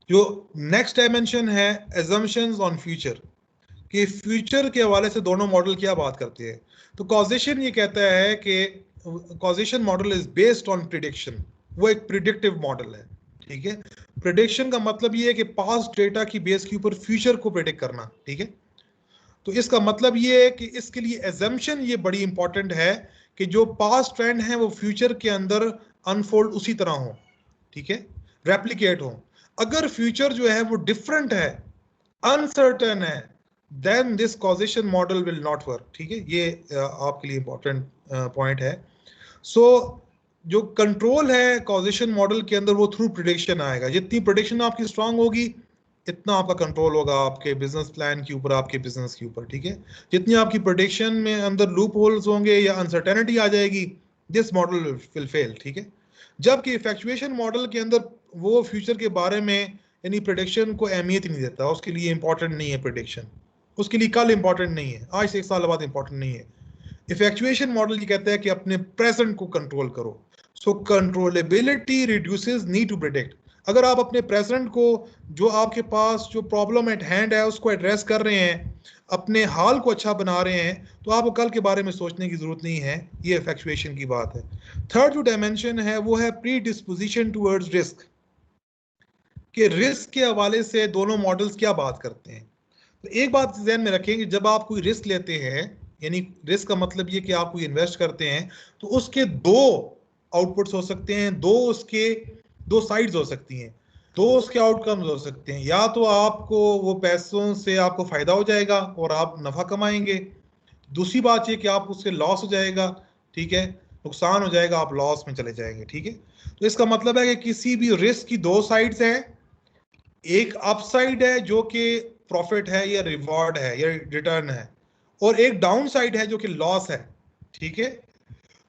जो नेक्स्ट डायमेंशन है assumptions ऑन फ्यूचर, कि फ्यूचर के हवाले से दोनों मॉडल क्या बात करते हैं। तो कॉजेशन ये कहता है कि causation model is based on prediction, वो एक प्रिडिक्टिव मॉडल है। ठीक है, प्रिडिक्शन का मतलब ये है कि पास्ट डेटा की बेस के ऊपर फ्यूचर को प्रिडिक्ट करना। ठीक है, तो इसका मतलब ये है कि इसके लिए एजम्पशन ये बड़ी इंपॉर्टेंट है कि जो पास्ट ट्रेंड है वो फ्यूचर के अंदर अनफोल्ड उसी तरह हो। ठीक है, रेप्लिकेट हो। अगर फ्यूचर जो है वो डिफरेंट है, अनसर्टेन है, then this causation model will not work. ठीक है, ये आपके लिए इंपॉर्टेंट पॉइंट है। सो जो कंट्रोल है कॉजेशन मॉडल के अंदर वो थ्रू प्रिडिक्शन आएगा। जितनी प्रिडिक्शन आपकी स्ट्रांग होगी इतना आपका कंट्रोल होगा आपके बिजनेस प्लान के ऊपर, आपके बिजनेस के ऊपर। ठीक है, जितनी आपकी प्रिडिक्शन में अंदर लूप होल्स होंगे या अनसर्टेनिटी आ जाएगी, दिस मॉडल विल फेल। ठीक है, जबकि इफेक्चुएशन मॉडल के अंदर वो फ्यूचर के बारे में यानी प्रिडिक्शन को अहमियत ही नहीं देता, उसके लिए इंपॉर्टेंट नहीं है प्रिडिक्शन, उसके लिए कल इंपॉर्टेंट नहीं है, आज से 1 साल बाद इंपॉर्टेंट नहीं है। इफेक्चुएशन मॉडल ये कहता है कि अपने प्रेजेंट को कंट्रोल करो। So controllability reduces need to predict. अगर आप अपने प्रेजेंट को, जो आपके पास जो प्रॉब्लम एट हैंड है उसको एड्रेस कर रहे हैं, अपने हाल को अच्छा बना रहे हैं, तो आपको कल के बारे में सोचने की जरूरत नहीं है। ये इफेक्चुएशन की बात है। थर्ड जो डायमेंशन है वो है प्री डिस्पोजिशन टुवर्ड्स रिस्क, कि रिस्क के हवाले से दोनों मॉडल्स क्या बात करते हैं। तो एक बात ध्यान में रखें कि जब आप कोई रिस्क लेते हैं, यानी रिस्क का मतलब ये कि आप कोई इन्वेस्ट करते हैं, तो उसके दो आउटपुट्स हो सकते हैं, दो साइड्स हो सकती हैं, दो उसके आउटकम्स हो सकते हैं। या तो आपको वो पैसों से आपको फायदा हो जाएगा और आप नफा कमाएंगे, दूसरी बात ये कि आप उससे लॉस हो जाएगा। ठीक है, नुकसान हो जाएगा, आप लॉस में चले जाएंगे। ठीक है, तो इसका मतलब है कि किसी भी रिस्क की दो साइड्स हैं, एक अपसाइड है जो कि प्रॉफिट है या रिवॉर्ड है या रिटर्न है, और एक डाउन साइड है जो कि लॉस है। ठीक है,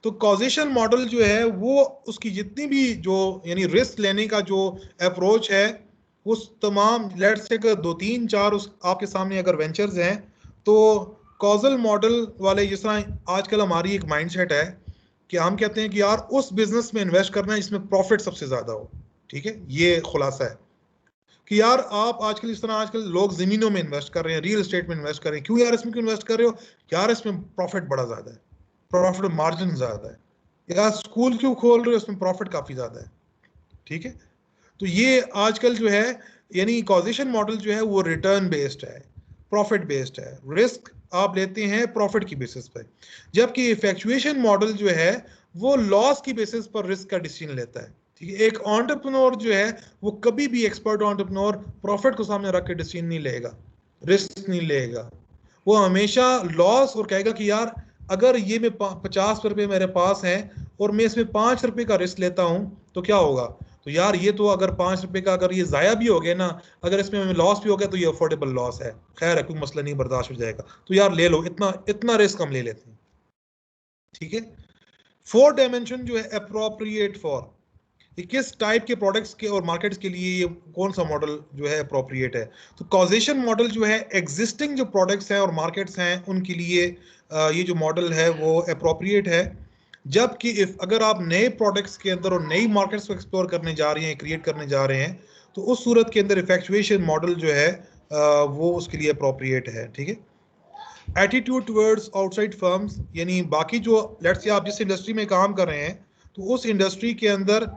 तो कॉजेशन मॉडल जो है वो उसकी जितनी भी जो यानी रिस्क लेने का जो अप्रोच है, उस तमाम लेट्स से 2-3-4 उस आपके सामने अगर वेंचर्स हैं, तो कॉजल मॉडल वाले, जिस तरह आजकल हमारी एक माइंडसेट है कि हम कहते हैं कि यार उस बिजनेस में इन्वेस्ट करना है जिसमें प्रॉफिट सबसे ज्यादा हो। ठीक है, ये खुलासा है कि यार आप आजकल, इस तरह आजकल लोग जमीनों में इन्वेस्ट कर रहे हैं, रियल एस्टेट में इन्वेस्ट कर रहे हैं। क्यों यार इसमें क्यों इन्वेस्ट कर रहे हो? यार इसमें प्रॉफिट बड़ा ज्यादा है, प्रॉफिट मार्जिन ज्यादा है। यार स्कूल क्यों खोल रहे हो? इसमें प्रॉफिट काफी ज्यादा है। ठीक है, तो ये आजकल जो है यानी कॉजेशन मॉडल जो है वो रिटर्न बेस्ड है, प्रॉफिट बेस्ड है। रिस्क आप लेते हैं प्रॉफिट की बेसिस पर, जबकि इफेक्चुएशन मॉडल जो है वो लॉस की बेसिस पर रिस्क का डिसीजन लेता है। ठीक है, एक एंटरप्रेन्योर जो है वो कभी भी, एक्सपर्ट एंटरप्रेन्योर, प्रॉफिट को सामने रख के डिसीजन नहीं लेगा, रिस्क नहीं लेगा। वो हमेशा लॉस और कहेगा कि यार अगर ये मैं 50 रुपए मेरे पास हैं और मैं इसमें 5 रुपए का रिस्क लेता हूं तो क्या होगा? तो यार ये तो अगर 5 रुपए का अगर ये ज़ाया भी हो गया ना, अगर इसमें हमें लॉस भी हो गया तो ये अफोर्डेबल लॉस है, खैर है, कोई मसला नहीं, बर्दाश्त हो जाएगा, तो यार ले लो, इतना इतना रिस्क हम ले लेते हैं, ठीक है। 4 डायमेंशन जो है अप्रोप्रिएट फॉर, ये किस टाइप के प्रोडक्ट्स के और मार्केट्स के लिए ये कौन सा मॉडल जो है अप्रोप्रिएट है। तो कॉजेशन मॉडल जो है एग्जिस्टिंग जो प्रोडक्ट्स हैं और मार्केट्स हैं उनके लिए ये जो मॉडल है वो अप्रोप्रिएट है। जबकि इफ अगर आप नए प्रोडक्ट्स के अंदर और नई मार्केट्स को एक्सप्लोर करने जा रहे हैं, क्रिएट करने जा रहे हैं, तो उस सूरत के अंदर इफेक्चुएशन मॉडल जो है वो उसके लिए अप्रोप्रिएट है, ठीक है। एटीट्यूड टुवर्ड्स आउटसाइड फर्म्स, यानी बाकी जो लेट्स से आप जिस इंडस्ट्री में काम कर रहे हैं तो उस इंडस्ट्री के अंदर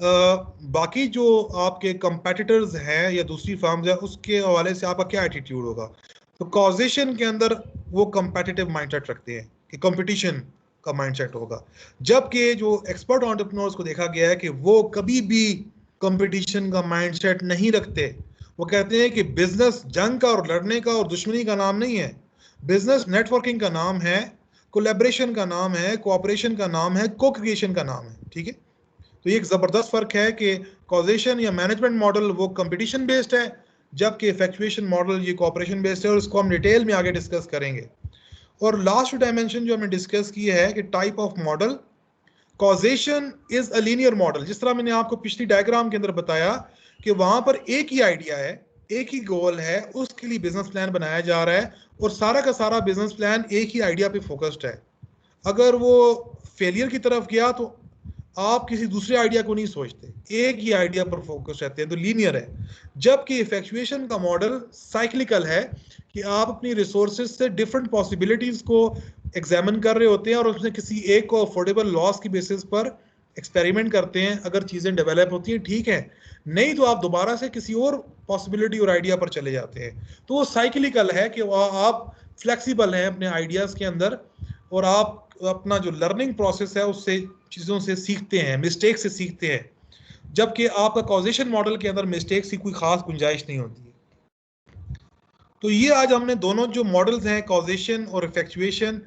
बाकी जो आपके कंपेटिटर्स हैं या दूसरी फर्म्स हैं उसके हवाले से आपका क्या एटीट्यूड होगा। तो कॉजेशन के अंदर वो कंपेटिटिव माइंडसेट रखते हैं कि कंपटीशन का माइंडसेट होगा, जबकि जो एक्सपर्ट एंटरप्रेन्योर्स को देखा गया है कि वो कभी भी कंपटीशन का माइंडसेट नहीं रखते। वो कहते हैं कि बिजनेस जंग का और लड़ने का और दुश्मनी का नाम नहीं है, बिजनेस नेटवर्किंग का नाम है, कोलैबोरेशन का नाम है, कोऑपरेशन का नाम है, को क्रिएशन का नाम है, ठीक है। तो ये एक ज़बरदस्त फ़र्क है कि कॉजेशन या मैनेजमेंट मॉडल वो कंपटीशन बेस्ड है, जबकि इफेक्चुएशन मॉडल ये कोऑपरेशन बेस्ड है, और इसको हम डिटेल में आगे डिस्कस करेंगे। और लास्ट डायमेंशन जो हमने डिस्कस की है कि type of model, causation is a linear model, जिस तरह मैंने आपको पिछली डायग्राम के अंदर बताया कि वहां पर एक ही आइडिया है, एक ही गोल है, उसके लिए बिजनेस प्लान बनाया जा रहा है और सारा का सारा बिजनेस प्लान एक ही आइडिया पे फोकस्ड है। अगर वो फेलियर की तरफ गया तो आप किसी दूसरे आइडिया को नहीं सोचते, एक ही आइडिया पर फोकस रहते हैं, तो लीनियर है। जबकि इफेक्चुएशन का मॉडल साइक्लिकल है कि आप अपनी रिसोर्सेज से डिफरेंट पॉसिबिलिटीज को एग्जामिन कर रहे होते हैं और उसमें किसी एक को अफोर्डेबल लॉस की बेसिस पर एक्सपेरिमेंट करते हैं। अगर चीज़ें डेवलप होती हैं ठीक है, नहीं तो आप दोबारा से किसी और पॉसिबिलिटी और आइडिया पर चले जाते हैं। तो वो साइक्लिकल है कि आप फ्लेक्सिबल हैं अपने आइडियाज़ के अंदर और आप अपना जो लर्निंग प्रोसेस है उससे चीज़ों से सीखते हैं, मिस्टेक से सीखते हैं, जबकि आपका कॉजेशन मॉडल के अंदर मिस्टेक्स की कोई खास गुंजाइश नहीं होती है। तो ये आज हमने दोनों जो मॉडल्स हैं, कॉजेशन और इफेक्चुएशन,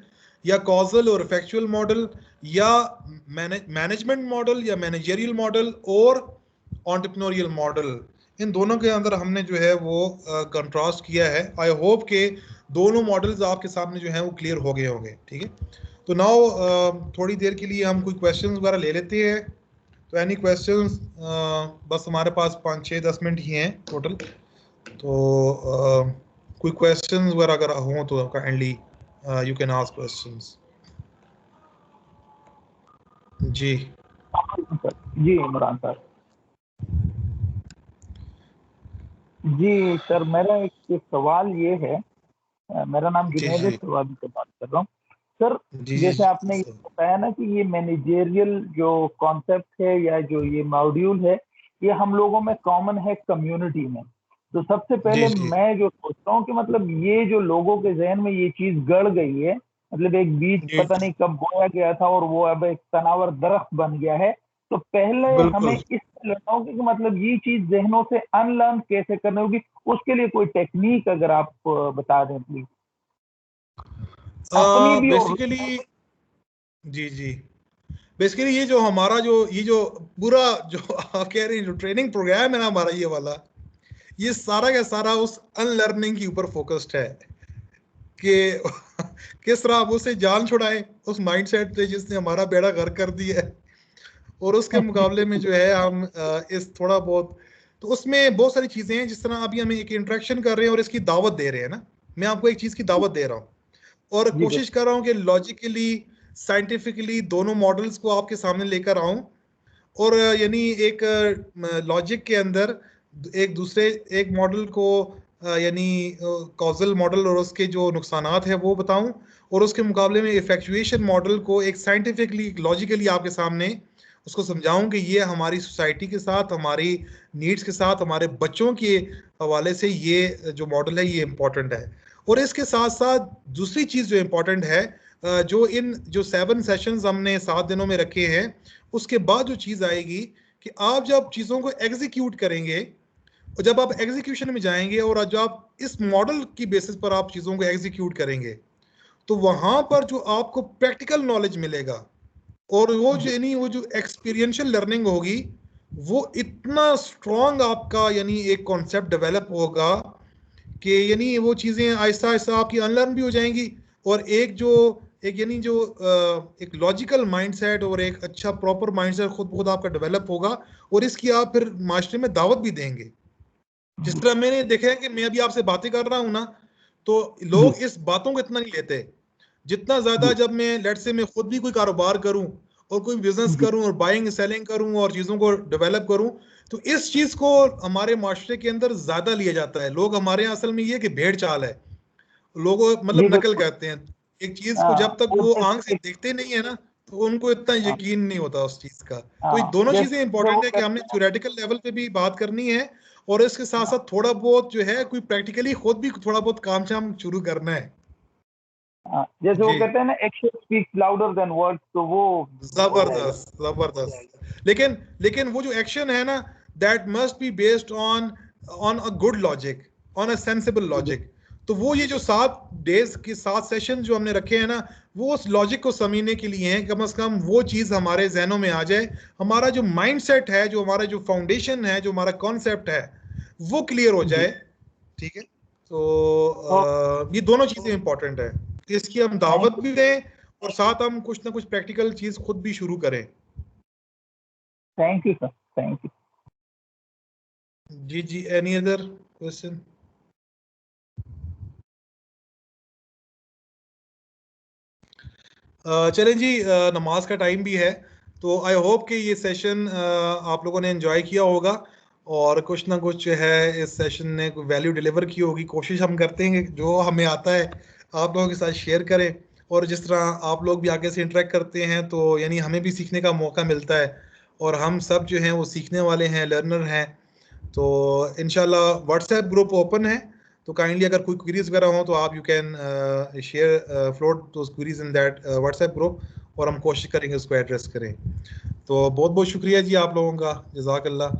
या कॉजल और इफेक्चुअल मॉडल, या मैनेजमेंट मॉडल या मैनेजरियल मॉडल और एंटरप्रेन्योरियल मॉडल, इन दोनों के अंदर हमने जो है वो कंट्रास्ट किया है। आई होप के दोनों मॉडल्स आपके सामने जो है वो क्लियर हो गए होंगे, ठीक है। तो नाउ थोड़ी देर के लिए हम कोई क्वेश्चंस वगैरह ले लेते हैं। तो एनी क्वेश्चंस, बस हमारे पास 5-6-10 मिनट ही हैं टोटल, तो कोई क्वेश्चंस वगैरह अगर हों तो kindly you can ask questions. जी जी इमरान सर। जी सर, मेरा एक सवाल ये है, मेरा नाम जुनैद सरवादी से बात कर रहा हूँ सर। जैसे आपने ये बताया ना कि ये मैनेजरियल जो कॉन्सेप्ट है या जो ये मॉड्यूल है ये हम लोगों में कॉमन है कम्युनिटी में। तो सबसे पहले मैं जो सोचता हूँ कि मतलब ये जो लोगों के जहन में ये चीज गड़ गई है, मतलब एक बीज पता नहीं कब बोया गया था और वो अब एक तनावर दरख्त बन गया है। तो पहले हमें इस लगा होगी कि मतलब ये चीज जहनों से अनलर्न कैसे करनी होगी, उसके लिए कोई टेक्निक अगर आप बता दें प्लीज। बेसिकली जी बेसिकली ये जो हमारा जो पूरा जो आप कह रहे हैं जो ट्रेनिंग प्रोग्राम है ना हमारा, ये वाला, ये सारा का सारा उस अनलर्निंग के ऊपर फोकस्ड है कि किस तरह आप उसे जान छुड़ाएं उस माइंडसेट से जिसने हमारा बेड़ा गर्क कर दिया है, और उसके मुकाबले में जो है हम इस थोड़ा बहुत, तो उसमें बहुत सारी चीजें हैं। जिस तरह अभी हम एक इंटरेक्शन कर रहे हैं और इसकी दावत दे रहे हैं ना, मैं आपको एक चीज की दावत दे रहा हूँ और कोशिश कर रहा हूँ कि लॉजिकली साइंटिफिकली दोनों मॉडल्स को आपके सामने लेकर आऊं, और यानी एक लॉजिक के अंदर एक मॉडल को यानी कॉजल मॉडल और उसके जो नुकसानात है वो बताऊं, और उसके मुकाबले में इफेक्चुएशन मॉडल को एक साइंटिफिकली लॉजिकली आपके सामने उसको समझाऊं कि ये हमारी सोसाइटी के साथ, हमारी नीड्स के साथ, हमारे बच्चों के हवाले से ये जो मॉडल है ये इम्पोर्टेंट है। और इसके साथ साथ दूसरी चीज़ जो इम्पोर्टेंट है, जो 7 सेशंस हमने 7 दिनों में रखे हैं, उसके बाद जो चीज़ आएगी कि आप जब चीज़ों को एग्जीक्यूट करेंगे और जब आप एग्जीक्यूशन में जाएंगे और जब आप इस मॉडल की बेसिस पर आप चीज़ों को एग्जीक्यूट करेंगे तो वहाँ पर जो आपको प्रैक्टिकल नॉलेज मिलेगा और वो जो एक्सपीरियंशियल लर्निंग होगी वो इतना स्ट्रॉन्ग आपका यानी एक कॉन्सेप्ट डेवलप होगा कि यानी वो चीज़ें आहिस्ता आहिस्ता आपकी अनलर्न भी हो जाएंगी, और एक यानी जो एक लॉजिकल माइंडसेट और एक अच्छा प्रॉपर माइंडसेट खुद आपका डेवलप होगा, और इसकी आप फिर माशरे में दावत भी देंगे। जिस तरह मैंने देखा है कि मैं अभी आपसे बातें कर रहा हूँ ना, तो लोग इस बातों को इतना नहीं लेते जितना ज्यादा जब मैं लेट से मैं खुद भी कोई कारोबार करूं और कोई बिजनेस करूं और बाइंग सेलिंग करूं और चीजों को डेवलप करूं, तो इस चीज को हमारे माशरे के अंदर ज्यादा लिया जाता है। लोग हमारे असल में ये कि भेड़ चाल है, लोग मतलब नकल करते हैं एक चीज को, जब तक वो आंख से देखते नहीं है ना तो उनको इतना यकीन नहीं होता उस चीज का। तो ये दोनों चीजें इंपॉर्टेंट है कि हमने थ्योरेटिकल लेवल पे भी बात करनी है, और इसके साथ साथ थोड़ा बहुत जो है कोई प्रैक्टिकली खुद भी थोड़ा बहुत काम शाम शुरू करना है। जैसे वो कहते हैं ना, action speaks louder than words, तो वो जबरदस्त जबरदस्त। लेकिन वो जो एक्शन है ना, that must be based on a good logic, on a sensible logic. तो वो ये जो 7 डेज के 7 सेशन जो हमने रखे हैं ना, वो उस लॉजिक को समझने के लिए हैं। कम से कम वो चीज हमारे जहनों में आ जाए, हमारा जो माइंडसेट है, जो हमारा जो फाउंडेशन है, जो हमारा कॉन्सेप्ट है, वो क्लियर हो जाए। ठीक है, तो ये दोनों चीजें इंपॉर्टेंट है, इसकी हम दावत भी दें और साथ हम कुछ ना कुछ प्रैक्टिकल चीज खुद भी शुरू करें। Thank you sir, thank you. जी, एनी अदर क्वेश्चन? चलें जी, नमाज का टाइम भी है, तो आई होप कि ये सेशन आप लोगों ने एंजॉय किया होगा और कुछ ना कुछ जो है इस सेशन ने वैल्यू डिलीवर की होगी। कोशिश हम करते हैं कि जो हमें आता है आप लोगों के साथ शेयर करें, और जिस तरह आप लोग भी आगे से इंटरेक्ट करते हैं तो यानी हमें भी सीखने का मौका मिलता है, और हम सब जो हैं वो सीखने वाले हैं, लर्नर हैं। तो इंशाल्लाह व्हाट्सएप ग्रुप ओपन है, तो काइंडली अगर कोई क्वेरीज वगैरह हो तो आप you can share float those queries in that WhatsApp group, और हम कोशिश करेंगे उसको एड्रेस करें। तो बहुत बहुत शुक्रिया जी आप लोगों का, जज़ाकल्लाह।